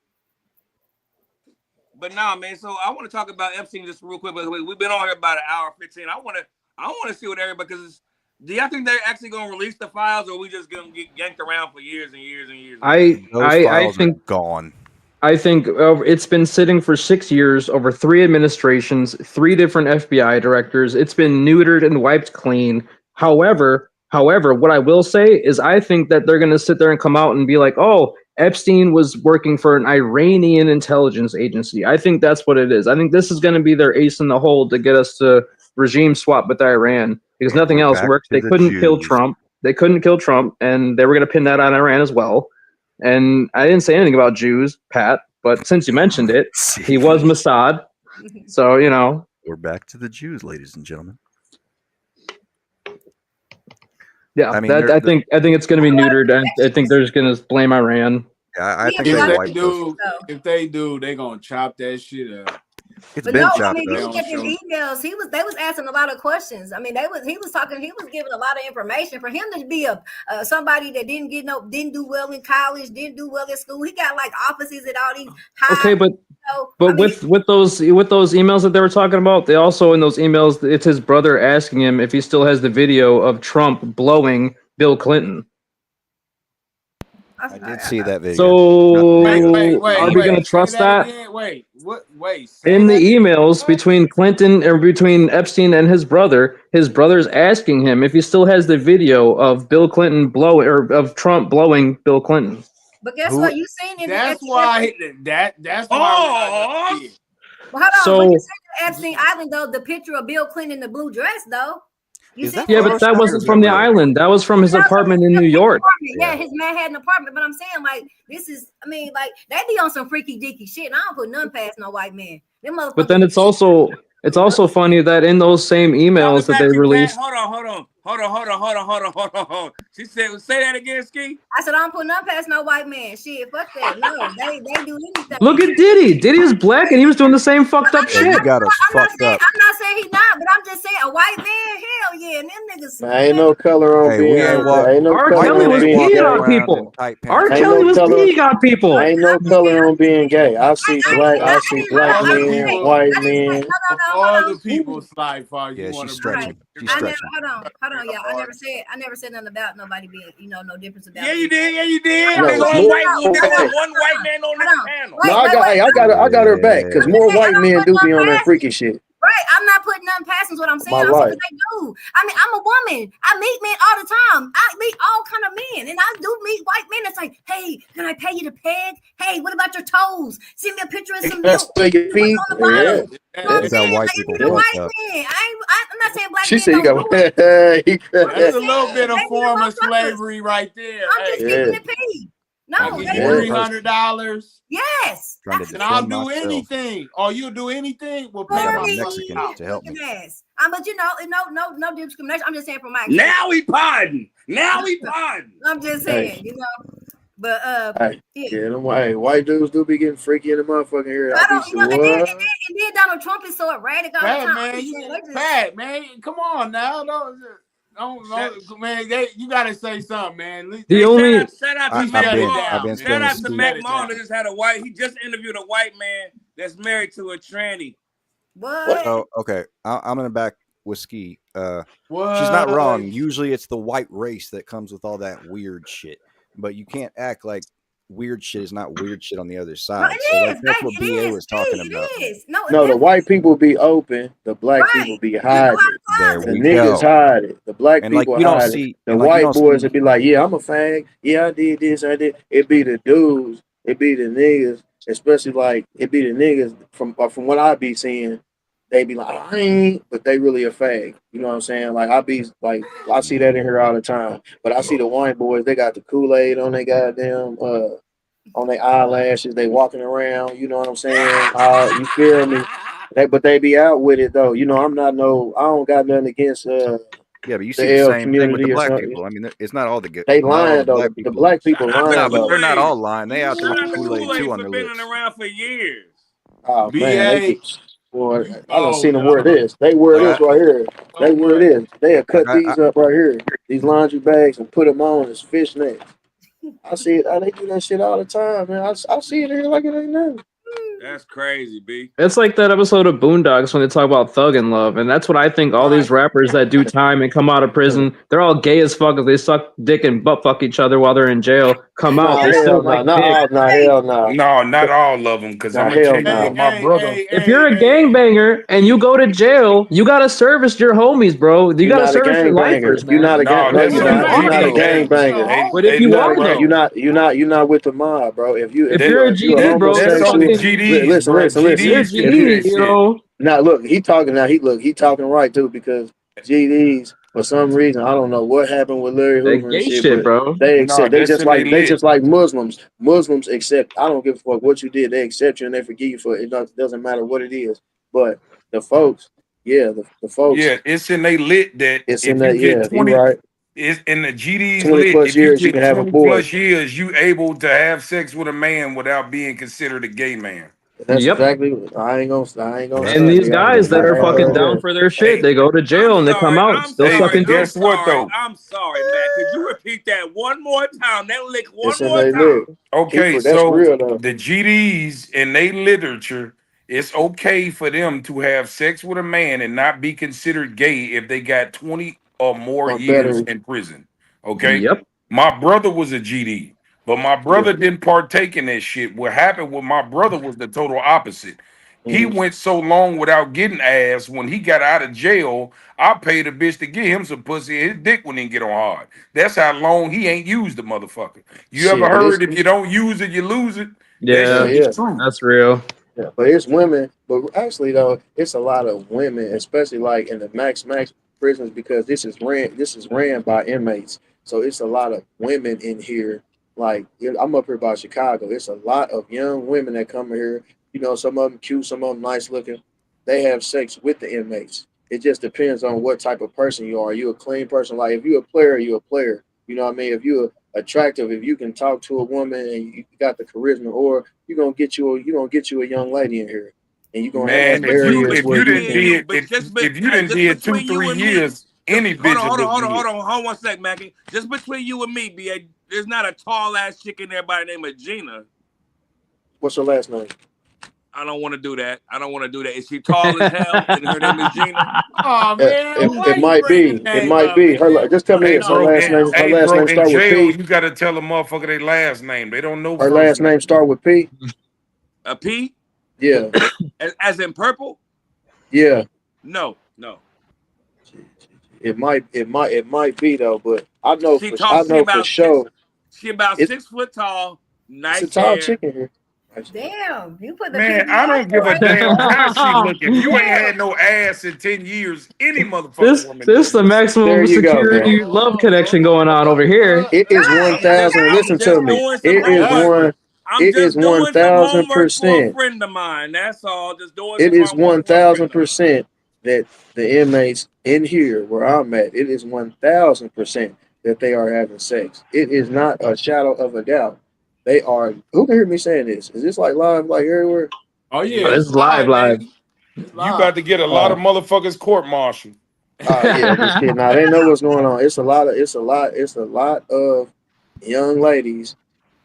But nah, man. So I want to talk about Epstein just real quick. But we've been on here about an hour 15. I want to see what everybody, because do y'all think they're actually gonna release the files, or we just gonna get yanked around for years and years and years? I think are gone. I think it's been sitting for 6 years, over 3 administrations, 3 different FBI directors. It's been neutered and wiped clean. However, what I will say is I think that they're going to sit there and come out and be like, oh, Epstein was working for an Iranian intelligence agency. I think that's what it is. I think this is going to be their ace in the hole to get us to regime swap with Iran, because nothing else worked. They couldn't kill Trump. They couldn't kill Trump, and they were going to pin that on Iran as well. And I didn't say anything about Jews, Pat, but since you mentioned it, he was Mossad. So, you know. We're back to the Jews, ladies and gentlemen. Yeah, I mean, I think it's going to be neutered. I think they're just going to blame Iran. Yeah, I think if they do, they're going to chop that shit up. It's but been no, chopped I mean, up. you look at his emails. They was asking a lot of questions. I mean, he was giving a lot of information. For him to be somebody that didn't do well in college, didn't do well in school. He got like offices at all these high. Okay, but with those emails that they were talking about, they also in those emails, it's his brother asking him if he still has the video of Trump blowing Bill Clinton. I did see that video. So wait, are we going to trust that? Wait. In the emails between Epstein and his brother's asking him if he still has the video of Bill Clinton of Trump blowing Bill Clinton. But guess what? You seen it. That's why. Well, hold on. So, when you see Epstein Island, though, the picture of Bill Clinton in the blue dress, though. Yeah, but that wasn't from the island. That was from his apartment in New York. Yeah, his Manhattan apartment. But I'm saying, like, this is, I mean, like, they be on some freaky deaky shit. And I don't put none past no white man. But then it's also funny that in those same emails that they released. Hold on. She said, say that again, Ski. I said, I don't put none past no white man. Shit, fuck that. No, they do anything. Look at Diddy. Diddy was black and he was doing the same fucked up shit. He got us fucked up. I'm not saying he's not, but I'm just saying a white man, hell yeah. And them niggas. Ain't no color on being. R. Kelly was peeing on people. R. Kelly was peeing on people. Ain't no color on being gay. I see black men, white men. All the people slide for you. Yeah, she's stretching. Hold on, y'all. I never said nothing about nobody being, no difference about. Yeah, you did. Yeah, you did. No, There's more- only white. There's hey, only one white man on this panel. Wait, no, I got her back because Yeah. more I white don't men put do none be on that past freaky you. shit. Right, I'm not putting nothing past what I'm saying. My I'm saying life. they do. I mean, I'm a woman. I meet men all the time. I meet all kind of men, and I do meet white men that's like, hey, can I pay you to peg? Hey, what about your toes? Send me a picture of some That's milk. where your feet. What's on the bottom? Yeah. You know what I'm That's how saying? white Like, people it's a fucked white up. man. I'm not saying black She men said you don't got. do it. That's a saying, little bit of they need form to of fuck us. slavery right there. I'm just Hey, keeping Yeah. it paid. I No, give they you Yeah. $300, yes. Trying to and I'll defend do myself. anything. Or you'll do anything. Well, I pay got my a Sorry, Mexican to help me. looking ass. But no discrimination. I'm just saying from my Now experience. we pardon. Now we pardon. I'm just saying, But Hey, yeah. yeah, them white dudes do be getting freaky in the motherfucking here. I I be don't, saying, and what? then Donald Trump is so erratic all the Pat, time. man, Pat, man, come on now. Don't, man. You gotta say something, man. The Hey, only shout out to I've Mac been Maul. saying Shout out to Steve- Mac Maul that just had a white. He just interviewed a white man that's married to a tranny. What? Oh, okay. I'm gonna back with Ski. What? She's not wrong. Usually, it's the white race that comes with all that weird shit. But you can't act like weird shit is not weird shit on the other No, side. it So is. like, that's what It BA is. was talking It about. is. No, No, the white people be open. The black people Right. be You hiding go it. There outside. The we niggas go. hide it. The black And like people you don't hide it. see, The and like you white don't boys see, would be like, yeah, I'm a fag. Yeah, I did this, I did. It be the dudes. It be the niggas, especially like it be the niggas from what I be seeing. They be like, I ain't, but they really a fag. You know what I'm saying? Like I be like, I see that in here all the time. But I see the white boys. They got the Kool-Aid on their goddamn on their eyelashes. They walking around. You know what I'm saying? You feel me? But they be out with it though. I don't got nothing against yeah, but you see the the L same thing with the community or black something. people. I mean, it's not all They not all the lying though. black The people. black people Shout out to No, lying but though. they're not Kool-Aid. all lying. They out there Shout with out the to Kool-Aid too Kool-Aid on for their being lips. around for years. Oh man, they BA. just boy, You I done seen them know, wear this. They wear Like this I, right here. They so wear much. this. They have like cut these up right here. These laundry bags and put them on as fishnets. I see it. They do that shit all the time, man. I see it here like it ain't nothing. That's crazy, B. It's like that episode of Boondocks when they talk about thug and love, and that's what I think. All these Right. rappers that do time and come out of prison, they're all gay as fuck. If they suck dick and butt fuck each other while they're in jail, come out, Nah, they still hell no. like dick. Hell no. No, not all of them, because I'm Nah, gonna hell tell you no. what my brother. If you're a gangbanger and you go to jail, you gotta service your homies, bro. You You're gotta not a service your lifers, gangbanger. You're not man. a gang. No, No, that's you're in the not. You're not a GD. gangbanger. But if Hey, you look, are You're bro. not. You're not with the mob, bro. If if you you're a if you a GD, bro, That's you're only homosexual, fucking GDs, listen, bro. listen, if you're a GDs can do GD, that shit. Now look, he talking now. He talking right too because GDs for some reason I don't know what happened with Larry that Hoover and gay shit, shit, but bro. No, they that's just in they like lit. Muslims. Muslims accept. I don't give a fuck what you did. They accept you and they forgive you for it. It doesn't matter what it is. But the folks, yeah, the folks, Yeah, it's in they lit that it's in if you that. get Yeah, he 20, right. it's in the GD's 20 lit. plus If you years, you can get have a 20 boy. plus years, you able to have sex with a man without being considered a gay man. That's Yep. exactly. I ain't gonna That's And stunt. these Yeah, guys that are fucking yeah. down for their shit, Hey, they go to jail and they come out still hey, sucking but dick. guess what though? I'm sorry, Matt. Could you repeat that one more time? That lick It's one in more their time. leg. Okay, That's so real though. the GDs in their literature, it's okay for them to have sex with a man and not be considered gay if they got 20 or more Or years better. in prison. Okay. Yep. My brother was a GD, but my brother Yeah. didn't partake in that shit. What happened with my brother was the total opposite. He Mhm. went so long without getting ass. When he got out of jail, I paid a bitch to get him some pussy. His dick wouldn't even get on hard. That's how long he ain't used the motherfucker. You ever Shit, but heard if you don't use it, you lose it? That yeah, Yeah, shit is yeah. true. that's real. Yeah, but it's women. But actually, though, it's a lot of women, especially like in the max prisons, because this is ran by inmates. So it's a lot of women in here. Like I'm up here by Chicago. It's a lot of young women that come here. Some of them cute, some of them nice looking. They have sex with the inmates. It just depends on what type of person you are. Are you a clean person? Like if you're a player, you're a player. You know what I mean? If you're attractive, if you can talk to a woman and you got the charisma, or you're gonna get you a young lady in here, and you're gonna Just have Man, if you between areas if where you you me didn't and can. you, did but if you didn't just did between you 2-3 and me. years, any bitch would look good. Hold on 1 sec, Mackie. Just between you and me, BA, there's not a tall ass chick in there by the name of Gina. What's her last name? I don't want to do that. I don't want to do that. Is she tall as hell? And her name is Gina. Oh man, why It you might bring be. the It name might up, be. man? Just tell me Hey, this. Her bro, last name in start with jail, P. you gotta tell a motherfucker their last name. They don't know Her first last name start with P. A P? Yeah. As in purple? Yeah. No. It might be though, but I know She for about sure. She about It's 6 foot tall, it's a nice tall hair. chicken here. Damn, you put the Man, PB I on don't give a it, damn right? how she looking. You ain't Damn. had no ass in 10 years. Any motherfucking This woman this know the this. There maximum you go, man. security love connection going on over here. It is Right. 1,000. I'm Listen to just me. doing some It is homework. one. I'm It is just doing some homework for a 1,000%. friend of mine. That's all. Just doing It some is homework for a friend of mine. 1,000% that the inmates in here where I'm at, it is 1,000% that they are having sex. It is not a shadow of a doubt. They are. Who can hear me saying this? Is this like live, like everywhere? Oh Oh, yeah, this it's is live. man. It's You live. about to get a lot Uh, of motherfuckers court-martialed. yeah, just kidding. Now they know what's going on. It's a lot of young ladies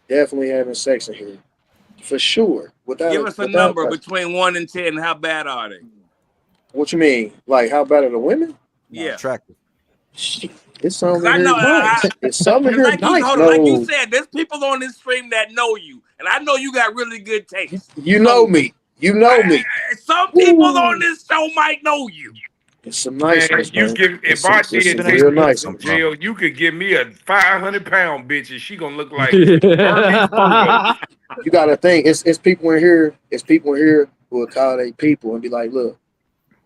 definitely having sex in here. For sure. Give us a Without number question. between 1 and 10. How bad are they? What you mean? Like how bad are the women? Not Yeah. attractive. Shit, it's Cause some in I here know, nice. It's some in cause here like you, nice. hold on, like you No, said, there's people on this stream that know you, and I know you got really good taste. you know So, me. You know me. some people on Ooh, this show might know you. it's some Man, nice ones, you man. give It's if I it's did some take real drugs nice in ones. jail, you could give me a 500-pound bitch and she gonna look like Bernie's Burgos. You gotta think. It's people in here. It's people in here who will call they people and be like, look,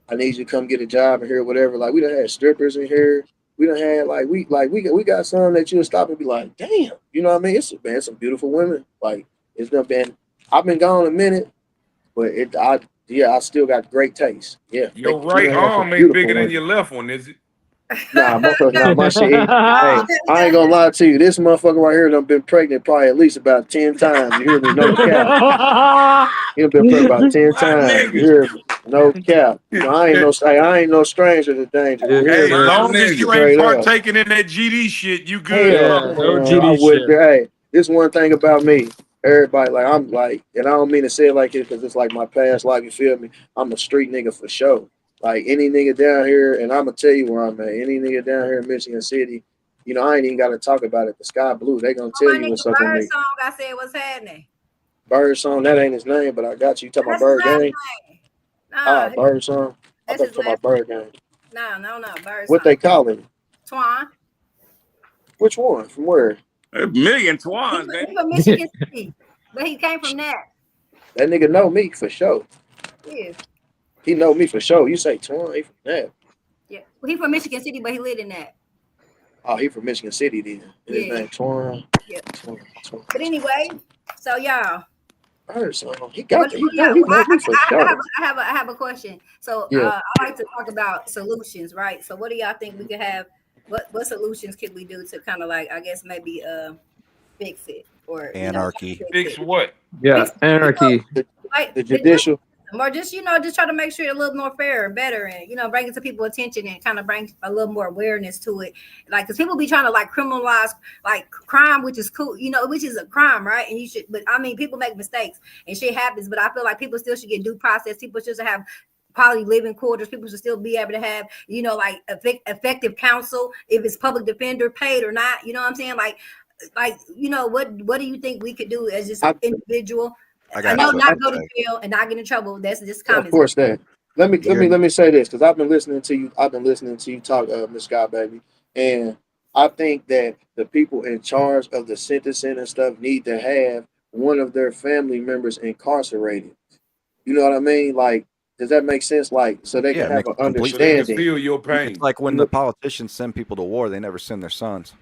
I need you to come get a job in here, whatever. Like we done had strippers in here. We done had we got some that you'll stop and be like, damn, you know what I mean? It's been some beautiful women. Like it's done been. I've been gone a minute, but I still got great taste. Yeah, Your we right done had some arm ain't beautiful bigger than women. your left one, is it? Nah, my shit. Hey, No. I ain't gonna lie to you. This motherfucker right here done been pregnant probably at least about 10 times. You hear me? No cap. He done been pregnant about 10 My times. You nigga, hear me? No cap. You know, I ain't no stranger to danger. You hear Hey, me? my long as you nigga. ain't Straight up. partaking in that GD shit, you good, Hell, Yeah, bro. no man, I GD would. shit. Hey, this one thing about me. Everybody like I'm like, and I don't mean to say it like it because it's like my past life. You feel me? I'm a street nigga for sure. Like any nigga down here, and I'm gonna tell you where I'm at. Any nigga down here in Michigan City, you know, I ain't even got to talk about it. The sky blue. They gonna tell My you nigga what's up with Bird me. song, I said, what's happening? Bird song. That ain't his name, but I got you. You talking about That's his Bird last Gang? name. Ah, Nah, Bird song. I that's thought you his talking last about Bird Gang. no, Bird What song. they call him? Twan. Which one? From where? A million He twans, from, baby. he from Michigan City, but he came from that. That nigga know me for sure. Yeah. He know me for sure. You say Twan, he from that. Yeah. Well, he from Michigan City, but he lived in that. Oh, he from Michigan City then. And his Yeah. name Twan. Yeah. Twan. But anyway, so y'all. Bird song. He But got the, yeah, he well, know me for sure. I have a question. So Yeah. I like to talk about solutions, right? So what do y'all think we could have? What solutions could we do to kind of like I guess maybe fix it or Anarchy. Fix what? Yeah, fix anarchy. like The judicial. or just just try to make sure it a little more fair and better and bring it to people's attention and kind of bring a little more awareness to it, like because people be trying to like criminalize like crime, which is cool, which is a crime, right? And you should, but I mean people make mistakes and shit happens, but I feel like people still should get due process. People should have quality living quarters. People should still be able to have like effective counsel, if it's public defender paid or not, you know what I'm saying, like what do you think we could do as just I, individual? I I got know something not to go to say. jail and not get in trouble. That's just of common sense. course that. Let Here, me say this because I've been listening to you. I've been listening to you talk, Miss Scott, baby, and I think that the people in charge of the sentencing and stuff need to have one of their family members incarcerated. You know what I mean? Like, does that make sense? Like, so they yeah, can it have makes an complete So they can sense. understanding. feel your It's pain. like when You the know, politicians send people to war, they never send their sons.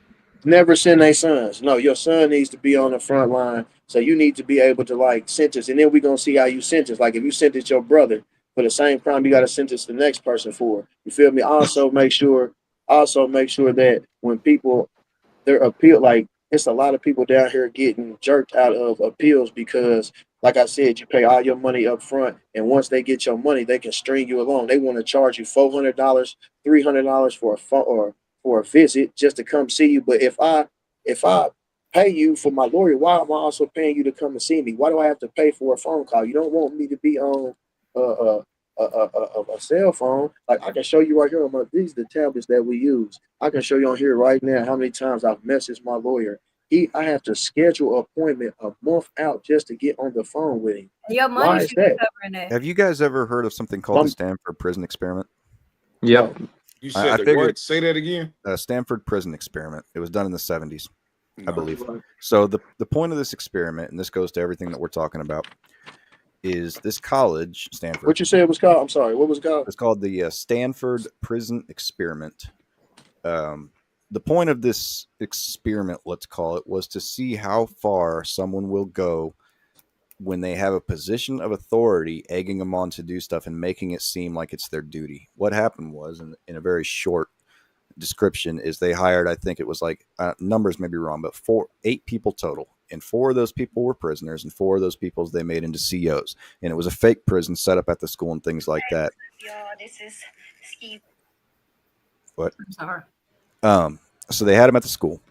never send their sons. No, your son needs to be on the front line. So you need to be able to like sentence, and then we're gonna see how you sentence. Like if you sentence your brother for the same crime, you got to sentence the next person for. You feel me? Also make sure that when people their appeal, like it's a lot of people down here getting jerked out of appeals because, like I said, you pay all your money up front, and once they get your money, they can string you along. They want to charge you $400, $300 for a phone or for a visit just to come see you. But if I pay you for my lawyer, why am I also paying you to come and see me? Why do I have to pay for a phone call? You don't want me to be on a cell phone. Like I can show you right here on these the tablets that we use. I can show you on here right now how many times I've messaged my lawyer. I have to schedule an appointment a month out just to get on the phone with him. Your money Why is should be that? covering that. Have you guys ever heard of something called the Stanford Prison Experiment? Yep. No. You said I the figured- what? Say that again. Stanford Prison Experiment. It was done in the 70s, I No. believe. So the point of this experiment, and this goes to everything that we're talking about, is this college, Stanford. What you said it was called? I'm sorry. What was it called? It's called the Stanford Prison Experiment. The point of this experiment, let's call it, was to see how far someone will go when they have a position of authority egging them on to do stuff and making it seem like it's their duty. What happened was, in a very short description, is they hired, I think it was like, numbers may be wrong, but 8 people total. And 4 of those people were prisoners, and 4 of those people they made into COs. And it was a fake prison set up at the school and things like that. This is Steve. What? I'm sorry. So they had them at the school,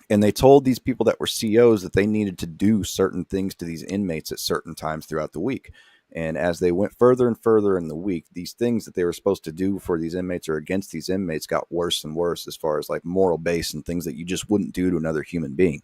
and they told these people that were COs that they needed to do certain things to these inmates at certain times throughout the week. And as they went further and further in the week, these things that they were supposed to do for these inmates or against these inmates got worse and worse as far as like moral base and things that you just wouldn't do to another human being.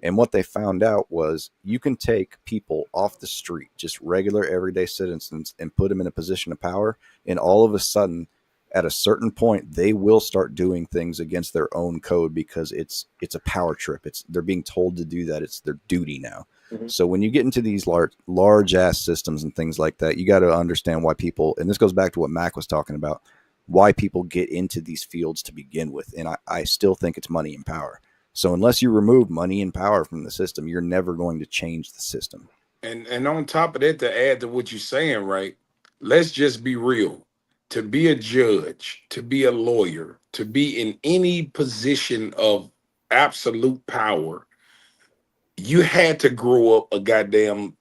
And what they found out was you can take people off the street, just regular everyday citizens, and put them in a position of power. And all of a sudden, at a certain point, they will start doing things against their own code because it's a power trip. They're being told to do that. It's their duty now. Mm-hmm. So when you get into these large ass systems and things like that, you got to understand why people, and this goes back to what Mac was talking about, why people get into these fields to begin with. And I still think it's money and power. So unless you remove money and power from the system, you're never going to change the system. And on top of that, to add to what you're saying, right? Let's just be real. To be a judge, to be a lawyer, to be in any position of absolute power, you had to grow up a goddamn,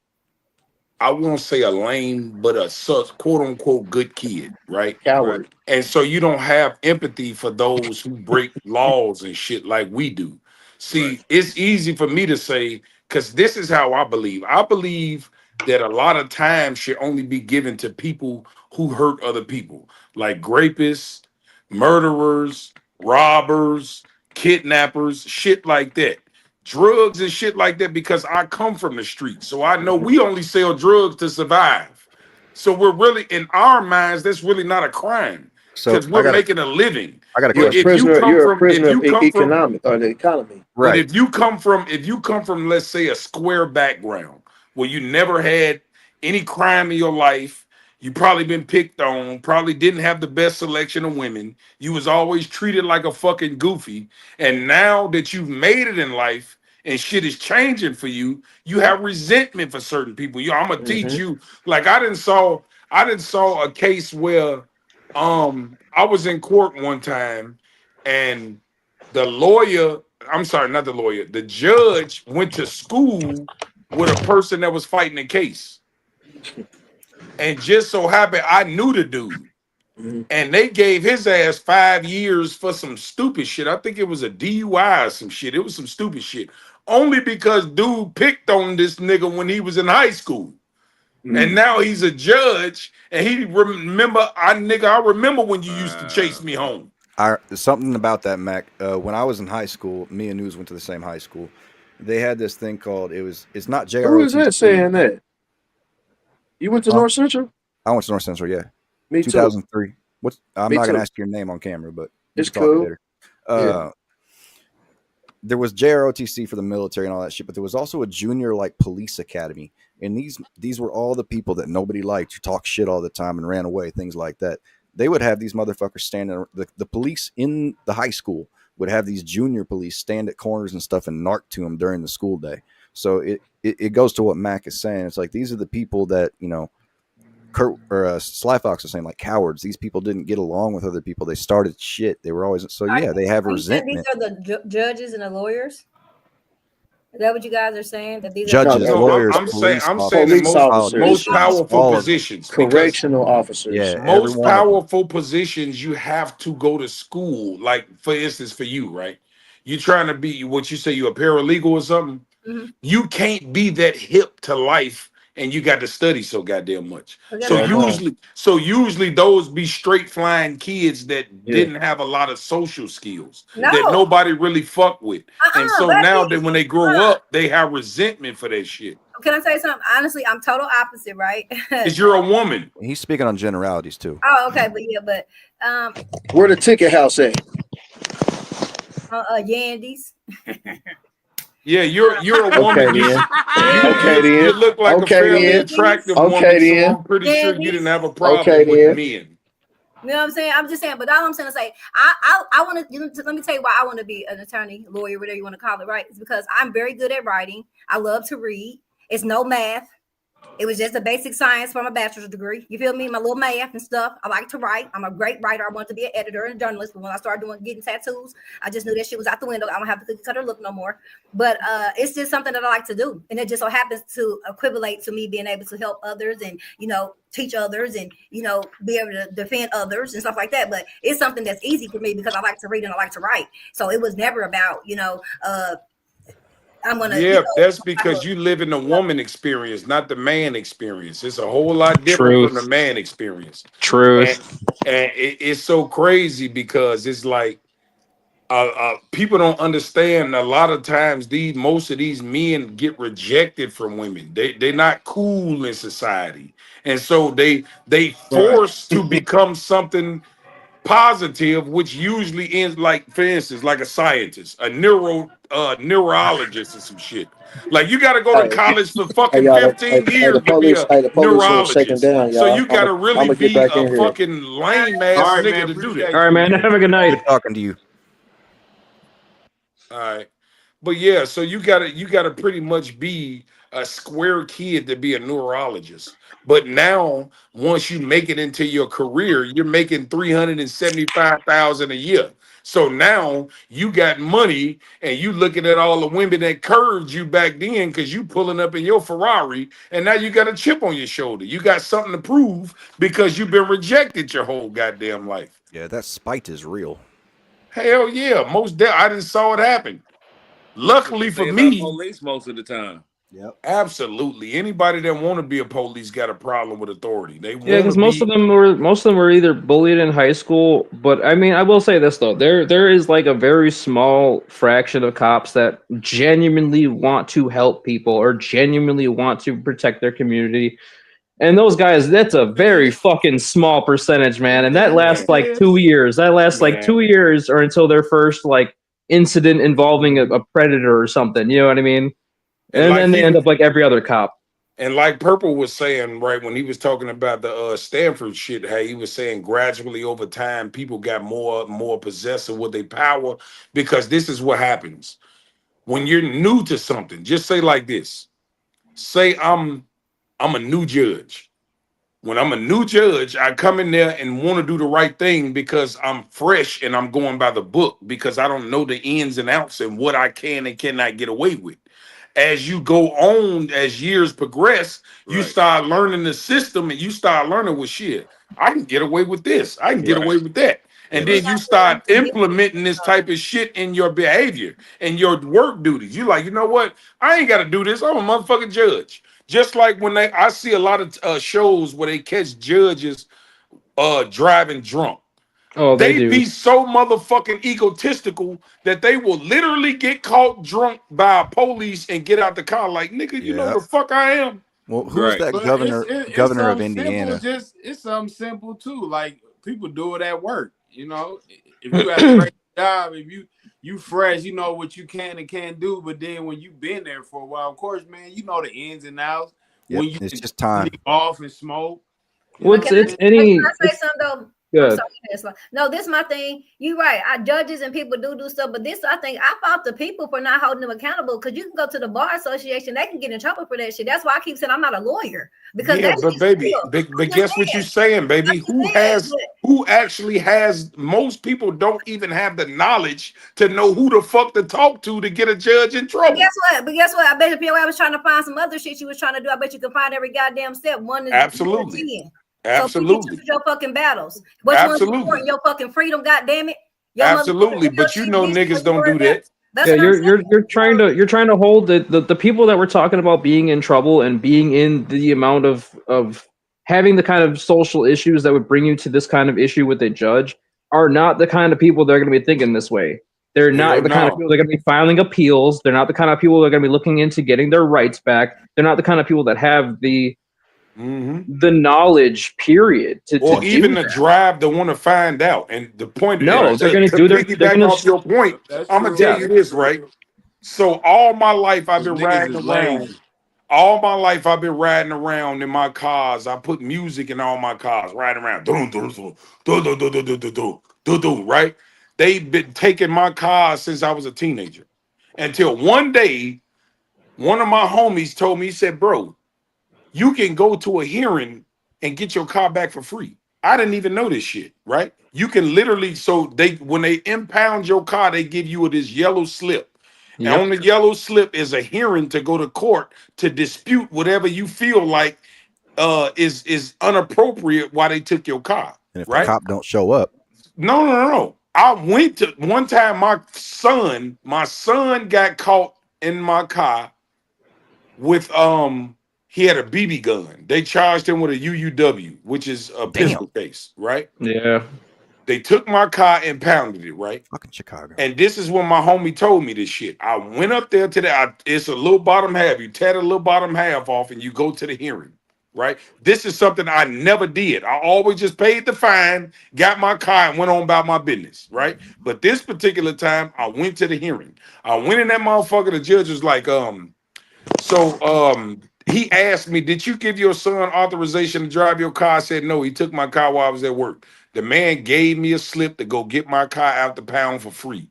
I won't say a lame, but a quote unquote good kid, right? Coward. And so you don't have empathy for those who break laws and shit like we do. See, it's easy for me to say, because this is how I believe. I believe that a lot of time should only be given to people who hurt other people, like rapists, murderers, robbers, kidnappers, shit like that. Drugs and shit like that, because I come from the streets. So I know we only sell drugs to survive. So we're really, in our minds, that's really not a crime. Because we're making a living. I got a question. You're a prisoner of the economy. Right. But if you come from, let's say, a square background where you never had any crime in your life, you probably been picked on, probably didn't have the best selection of women, you was always treated like a fucking goofy, and now that you've made it in life and shit is changing for you, you have resentment for certain people. I'm gonna teach you. Like I didn't saw a case where I was in court one time and the lawyer, I'm sorry, not the lawyer, the judge went to school with a person that was fighting a case. And just so happened I knew the dude. And they gave his ass 5 years for some stupid shit. I think it was a DUI or some shit. It was some stupid shit. Only because dude picked on this nigga when he was in high school. And now he's a judge, and he I remember when you used to chase me home. Something about that, Mac. When I was in high school, me and News went to the same high school. They had this thing called, it's not JROTC. Who is that saying that? You went to North Central? I went to North Central, yeah. Me 2003. too. I'm not going to ask your name on camera, but it's cool. Later. There was JROTC for the military and all that shit, but there was also a junior like police academy. And these were all the people that nobody liked, who talked shit all the time and ran away, things like that. They would have these motherfuckers standing. The police in the high school would have these junior police stand at corners and stuff and narc to them during the school day. So it goes to what Mac is saying. It's like, these are the people that, Kurt or Sly Fox was saying, like, cowards. These people didn't get along with other people. They started shit. They were always they have resentment. These are the judges and the lawyers. Is that what you guys are saying? That these judges, are lawyers, I'm saying the most powerful positions, correctional officers. Yeah, most powerful positions, you have to go to school. Like, for instance, for you, right? you trying to be what you say, you a paralegal or something. Mm-hmm. You can't be that hip to life, and you got to study so goddamn much. So usually those be straight flying kids that didn't have a lot of social skills that nobody really fuck with. And so now that when they grow up, they have resentment for that shit. Can I tell you something? Honestly, I'm total opposite, right? Because you're a woman. He's speaking on generalities too. Oh, okay, but where the ticket house at? Yandy's. Yeah, you're a woman. Okay, You look like a fairly attractive woman, so I'm pretty sure you didn't have a problem with men. You know what I'm saying? I'm just saying, but all I'm saying is, like, I want to, let me tell you why I want to be an attorney, lawyer, whatever you want to call it, right? It's because I'm very good at writing. I love to read. It's no math. It was just a basic science for my bachelor's degree. You feel me? My little math and stuff. I like to write. I'm a great writer. I wanted to be an editor and a journalist, but when I started getting tattoos, I just knew that shit was out the window. I don't have to cookie cutter look no more. But it's just something that I like to do, and it just so happens to equivalate to me being able to help others and teach others and be able to defend others and stuff like that. But it's something that's easy for me because I like to read and I like to write. So it was never about I'm gonna. That's because you live in the woman experience, not the man experience. It's a whole lot different from the man experience. Truth. And it's so crazy because it's like people don't understand. A lot of times, most of these men get rejected from women. They're not cool in society, and so they forced to become something positive, which usually ends like, for instance, like a scientist, a neurologist or some shit. Like you got to go to college for fucking 15 years to be a neurologist. So you got to really be a fucking lame ass nigga to do that. All right, man. Have a good night. Good talking to you. All right, but yeah, so you gotta pretty much be a square kid to be a neurologist. But now, once you make it into your career, you're making $375,000 a year. So now you got money, and you looking at all the women that curved you back then because you pulling up in your Ferrari, and now you got a chip on your shoulder. You got something to prove because you've been rejected your whole goddamn life. Yeah, that spite is real. Hell yeah, I didn't saw it happen. Luckily for me, police most of the time. Yep. Absolutely. Anybody that want to be a police got a problem with authority. Because most of them were either bullied in high school. But I mean, I will say this though, there is like a very small fraction of cops that genuinely want to help people or genuinely want to protect their community. And those guys, that's a very fucking small percentage, man. And that lasts like 2 years. That lasts like 2 years or until their first like incident involving a predator or something. You know what I mean? And then they end up like every other cop. And like Purple was saying, right, when he was talking about the Stanford shit, how he was saying gradually over time, people got more possessive with their power, because this is what happens. When you're new to something, just say like this. Say I'm a new judge. When I'm a new judge, I come in there and want to do the right thing because I'm fresh and I'm going by the book because I don't know the ins and outs and what I can and cannot get away with. As you go on, as years progress, you start learning the system and you start learning with shit. I can get away with this. I can get away with that. And then you start implementing this type of shit in your behavior and your work duties. You're like, you know what? I ain't got to do this. I'm a motherfucking judge. Just like when I see a lot of shows where they catch judges driving drunk. Oh, they do. Be so motherfucking egotistical that they will literally get caught drunk by a police and get out the car like, nigga, you know who the fuck I am? Well, who's that governor of Indiana? It's something simple too. Like people do it at work. You know, if you have a great job, if you fresh, you know what you can and can't do. But then when you've been there for a while, of course, man, you know the ins and outs. Yep, when you it's just time off and smoke. Well, it's any. Can I say something though? Good. No, this is my thing. You're right. Our judges and people do stuff, but this, I think, I fought the people for not holding them accountable, because you can go to the bar association, they can get in trouble for that shit. That's why I keep saying I'm not a lawyer, because but baby, but guess what you're saying, baby? Who actually has? Most people don't even have the knowledge to know who the fuck to talk to get a judge in trouble. But guess what? I bet if your was trying to find some other shit she was trying to do, I bet you can find every goddamn step. Absolutely. Absolutely. So your fucking battles. Which one's important? Your fucking freedom, goddamn it. Absolutely. But you know niggas don't do that. That's Yeah, what I'm saying. you're trying to hold the people that we're talking about being in trouble and being in the amount of having the kind of social issues that would bring you to this kind of issue with a judge are not the kind of people that are going to be thinking this way. They're not the kind of people that are going to be filing appeals. They're not the kind of people that are going to be looking into getting their rights back. They're not the kind of people that have the knowledge, period, or to even do the that. drive to want to find out. And the point, No, they're going to to do they're piggyback going off to. your point, That's I'm gonna true. tell you this, right? So all my life I've been Niggas riding is around. lazy. All my life I've been riding around in my cars. I put music in all my cars, riding around. Right? They've been taking my cars since I was a teenager. Until one day, one of my homies told me, he said, bro, you can go to a hearing and get your car back for free. I didn't even know this shit, right? You can literally, so they when they impound your car, they give you this yellow slip. And Yep. on the yellow slip is a hearing to go to court to dispute whatever you feel like is inappropriate why they took your car. And if the Right? cop don't show up, No. I went to one time, my son got caught in my car with he had a BB gun. They charged him with a UUW, which is a pistol case, right? Yeah. They took my car and pounded it, right? fucking Chicago. And this is when my homie told me this shit. I went up there to it's a little bottom half. You tear the little bottom half off and you go to the hearing, right? This is something I never did. I always just paid the fine, got my car, and went on about my business, right? But this particular time, I went to the hearing. I went in that motherfucker. The judge was like, he asked me, did you give your son authorization to drive your car? I said, no, he took my car while I was at work. The man gave me a slip to go get my car out the pound for free.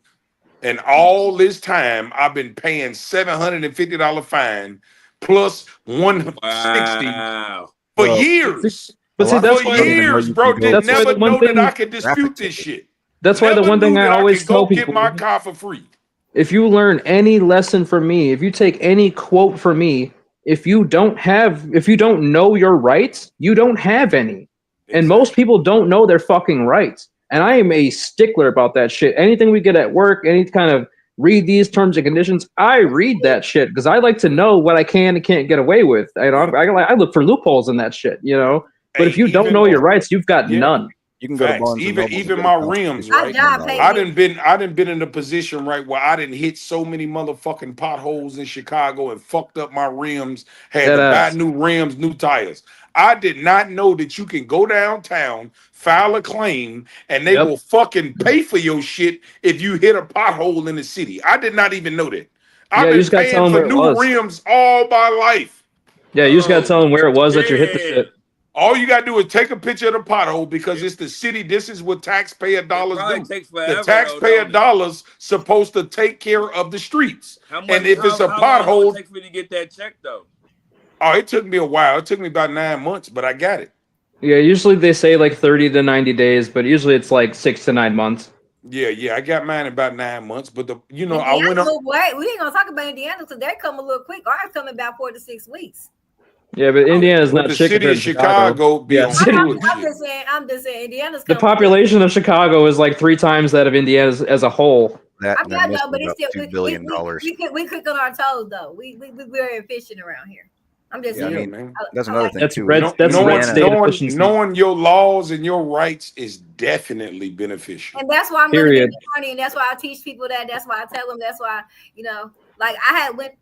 And all this time, I've been paying $750 fine plus $160 for years. But see, that's for why years, bro. Did never know that I could dispute this shit. That's why the Never one thing knew I that always could tell go get people: my car for free. if you learn any lesson from me, if you take any quote from me, if you don't know your rights, you don't have any. And most people don't know their fucking rights. And I am a stickler about that shit. Anything we get at work, any kind of read these terms and conditions, I read that shit because I like to know what I can and can't get away with. I look for loopholes in that shit, you know. But if you don't know your rights, you've got none. You can go to Barnes and Noble even my rims, right? I done been in a position, right, where I didn't hit so many motherfucking potholes in Chicago and fucked up my rims, had to buy new rims, new tires. I did not know that you can go downtown, file a claim, and they will fucking pay for your shit if you hit a pothole in the city. I did not even know that. I've been paying for new rims all my life. Yeah, you just gotta tell them where it was that you hit the shit. All you gotta do is take a picture of the pothole because it's the city. This is what taxpayer dollars do. The taxpayer dollars supposed to take care of the streets. And if it's a pothole, how long it take for you to get that check though? Oh, it took me a while. It took me about 9 months, but I got it. Yeah, usually they say like 30 to 90 days, but usually it's like 6 to 9 months. Yeah, I got mine in about 9 months, but I went up. We ain't gonna talk about Indiana because they come a little quick. Ours come about 4 to 6 weeks. Yeah, but Indiana's not the city of Chicago. I'm just saying, Indiana's. The population of Chicago is like 3 times that of Indiana as a whole. I know, but it's still $2 billion. We quick on our toes though. We're efficient around here. I'm just saying. Man. That's another thing that's too. Knowing your laws and your rights is definitely beneficial. And that's why I'm going to get money, and that's why I teach people that. That's why I tell them. That's why like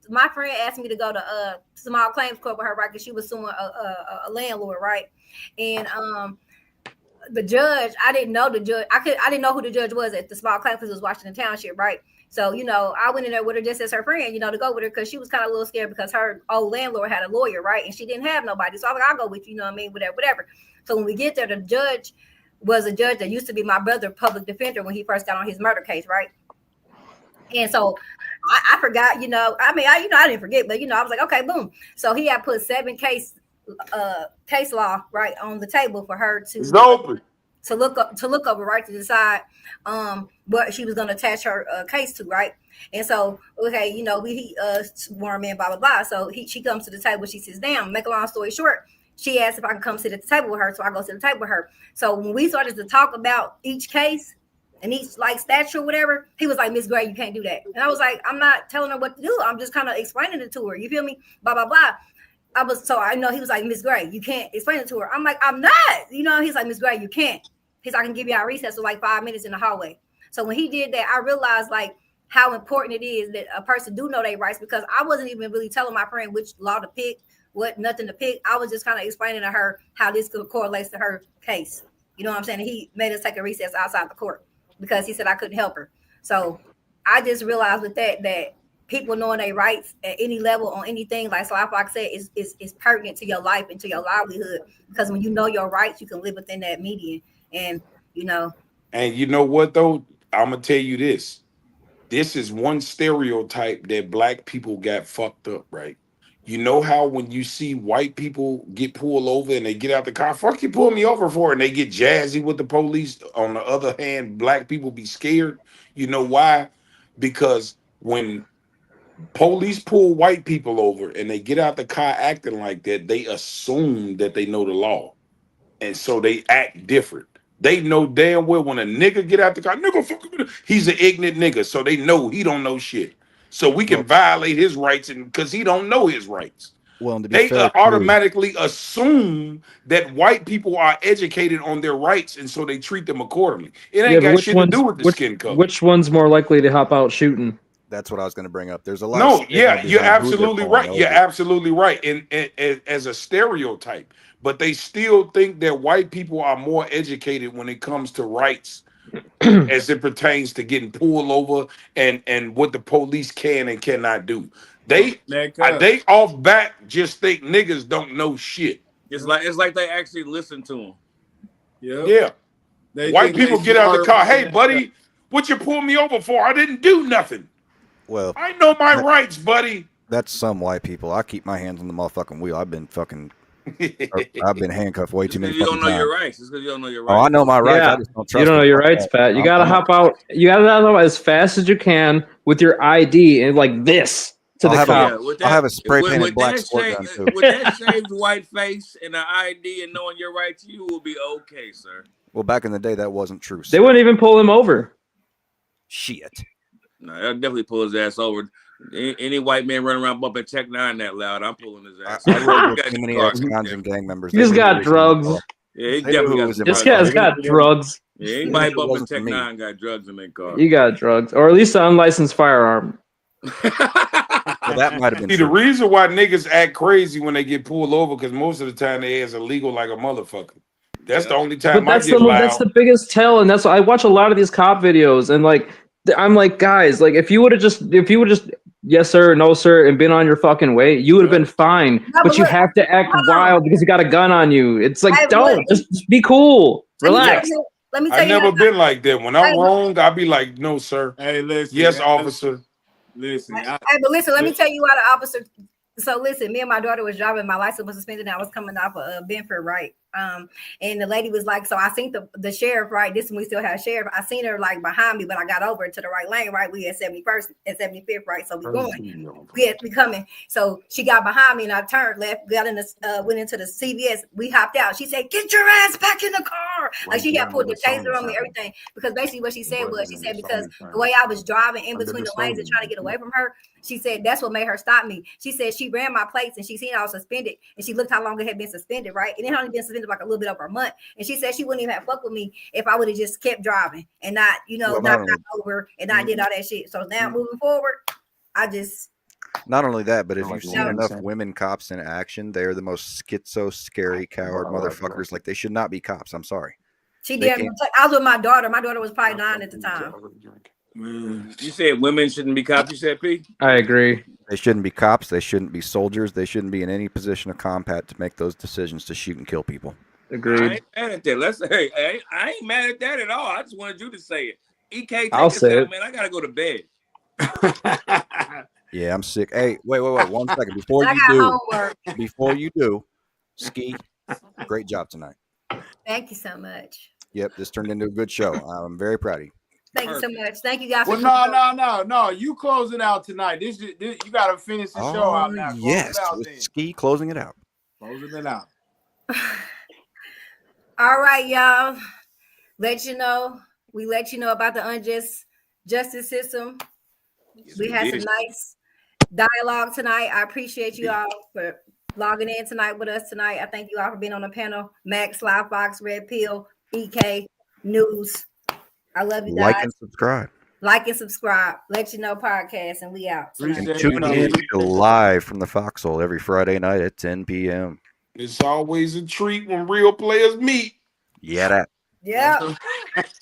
my friend asked me to go to small claims court with her, right? Because she was suing a landlord, right? And the judge, I didn't know the judge. I didn't know who the judge was at the small claims because it was Washington Township, right? So, I went in there with her just as her friend, to go with her because she was kind of a little scared because her old landlord had a lawyer, right? And she didn't have nobody. So I was like, I'll go with you, whatever. So when we get there, the judge was a judge that used to be my brother's public defender when he first got on his murder case, right? And so I forgot, I didn't forget, but, I was like, okay, boom. So he had put 7 case law, right, on the table for her to look over, right, to decide what she was going to attach her case to, right? And so, okay, we sworn in, blah, blah, blah. So she comes to the table, she sits down. Make a long story short, she asked if I can come sit at the table with her, so I go sit at the table with her. So when we started to talk about each case, and he's like stature or whatever, he was like, Miss Gray, you can't do that. And I was like, I'm not telling her what to do. I'm just kind of explaining it to her. You feel me? Blah, blah, blah. I know he was like, Miss Gray, you can't explain it to her. I'm like, I'm not. He's like, Miss Gray, you can't. He's like, I can give you our recess for like 5 minutes in the hallway. So when he did that, I realized like how important it is that a person do know their rights, because I wasn't even really telling my friend which law to pick, nothing to pick. I was just kind of explaining to her how this could correlate to her case. You know what I'm saying? And he made us take a recess outside the court because he said I couldn't help her. So I just realized with that people knowing their rights at any level on anything, like I said, is pertinent to your life and to your livelihood. Because when you know your rights, you can live within that median. And And you know what though? I'm gonna tell you this. This is one stereotype that black people got fucked up, right? You know how when you see white people get pulled over and they get out the car, fuck you pull me over for, and they get jazzy with the police. On the other hand, black people be scared. You know why? Because when police pull white people over and they get out the car acting like that, they assume that they know the law. And so they act different. They know damn well when a nigga get out the car, nigga, he's an ignorant nigga. So they know he don't know shit. So we can violate his rights because he don't know his rights. Well, and to be They fair, automatically assume that white people are educated on their rights, and so they treat them accordingly. It ain't got shit to do with the skin color. Which one's more likely to hop out shooting? That's what I was going to bring up. There's a lot. No, of yeah, you're absolutely right. Over. You're absolutely right. And as a stereotype, but they still think that white people are more educated when it comes to rights, as it pertains to getting pulled over and what the police can and cannot do. They off back just think niggas don't know shit. It's like they actually listen to them. Yeah. White people get out of the car. Hey, buddy, what you pull me over for? I didn't do nothing. Well, I know my rights, buddy. That's some white people. I keep my hands on the motherfucking wheel. I've been handcuffed way too many times. You don't know your rights. It's because you don't know your rights. Oh, I know my rights. Yeah. I just don't trust. You don't know your rights, Pat. You gotta hop out. You gotta hop out as fast as you can with your ID and like this to the cop. I'll have a spray painted black sport gun too. With that shaved white face and an ID and knowing your rights, you will be okay, sir. Well, back in the day, that wasn't true. They wouldn't even pull him over. Shit. No, they'll definitely pull his ass over. Any white man running around bumping Tech 9 that loud, I'm pulling his ass. I rode with too many ex-cons and gang members. He's got drugs. Yeah, he definitely got. This guy's got drugs. Yeah, anybody bumping Tech 9 got drugs in their car. You got drugs, or at least an unlicensed firearm. Well, that might have been. See, the reason why niggas act crazy when they get pulled over, because most of the time they is illegal like a motherfucker. That's the only time But I get loud. that's the biggest tell, and that's why I watch a lot of these cop videos, and like I'm like, guys, like if you would have just yes sir, no sir, and been on your fucking way, you would have been fine. No, but you have to act wild because you got a gun on you. It's like, just be cool, relax. Let me tell you. I've never been like that. When I'm wrong, I'll be like, no sir. Hey, listen. Yes, officer. Listen. But listen, let me tell you why the officer. So listen, me and my daughter was driving. My license was suspended, and I was coming off of Benford, right? And the lady was like, so I seen the sheriff, right? This when we still have sheriff. I seen her like behind me, but I got over to the right lane, right? We at 71st and 75th, right? So we going, we coming. So she got behind me, and I turned left, got in the went into the CVS. We hopped out. She said, "Get your ass back in the car!" Like she had pulled the taser on me, everything. Because basically what she said was, she said because the way I was driving in between the lanes and trying to get away from her, she said that's what made her stop me. She said she ran my plates and she seen I was suspended, and she looked how long it had been suspended, right? And it had only been suspended like a little bit over a month. And she said she wouldn't even have fucked with me if I would have just kept driving and not, not got over and not did all that shit. So now moving forward, I just. Not only that, but if you've seen enough women cops in action, they're the most schizo, scary, coward motherfuckers. Like they should not be cops. I'm sorry. She did. I was with my daughter. My daughter was probably 9 at the time. You said women shouldn't be cops. You said P. I agree. They shouldn't be cops. They shouldn't be soldiers. They shouldn't be in any position of combat to make those decisions to shoot and kill people. Agreed. I ain't mad at that. I ain't mad at that at all. I just wanted you to say it. EK, I'll say it. Man, I gotta go to bed. Yeah, I'm sick. Hey, wait, 1 second before you do, Ski, great job tonight. Thank you so much. Yep, this turned into a good show. I'm very proud of you. Thank you so much. Thank you guys. Well, no. You close it out tonight. This you got to finish the show out now. Yes, Ski closing it out. Closing it out. All right, y'all. Let you know We let you know about the unjust justice system. Yes, We had some did. nice dialogue tonight. I appreciate you all for logging in tonight with us tonight. I thank you all for being on the panel. Max, Live Fox, Red Pill, EK, News. I love you guys. Like and subscribe. Like and subscribe. Let you know podcast, and we out tonight. And Appreciate tune you. in to live from the Foxhole every Friday night at 10 p.m. It's always a treat when real players meet. Yeah, that. Yeah. That's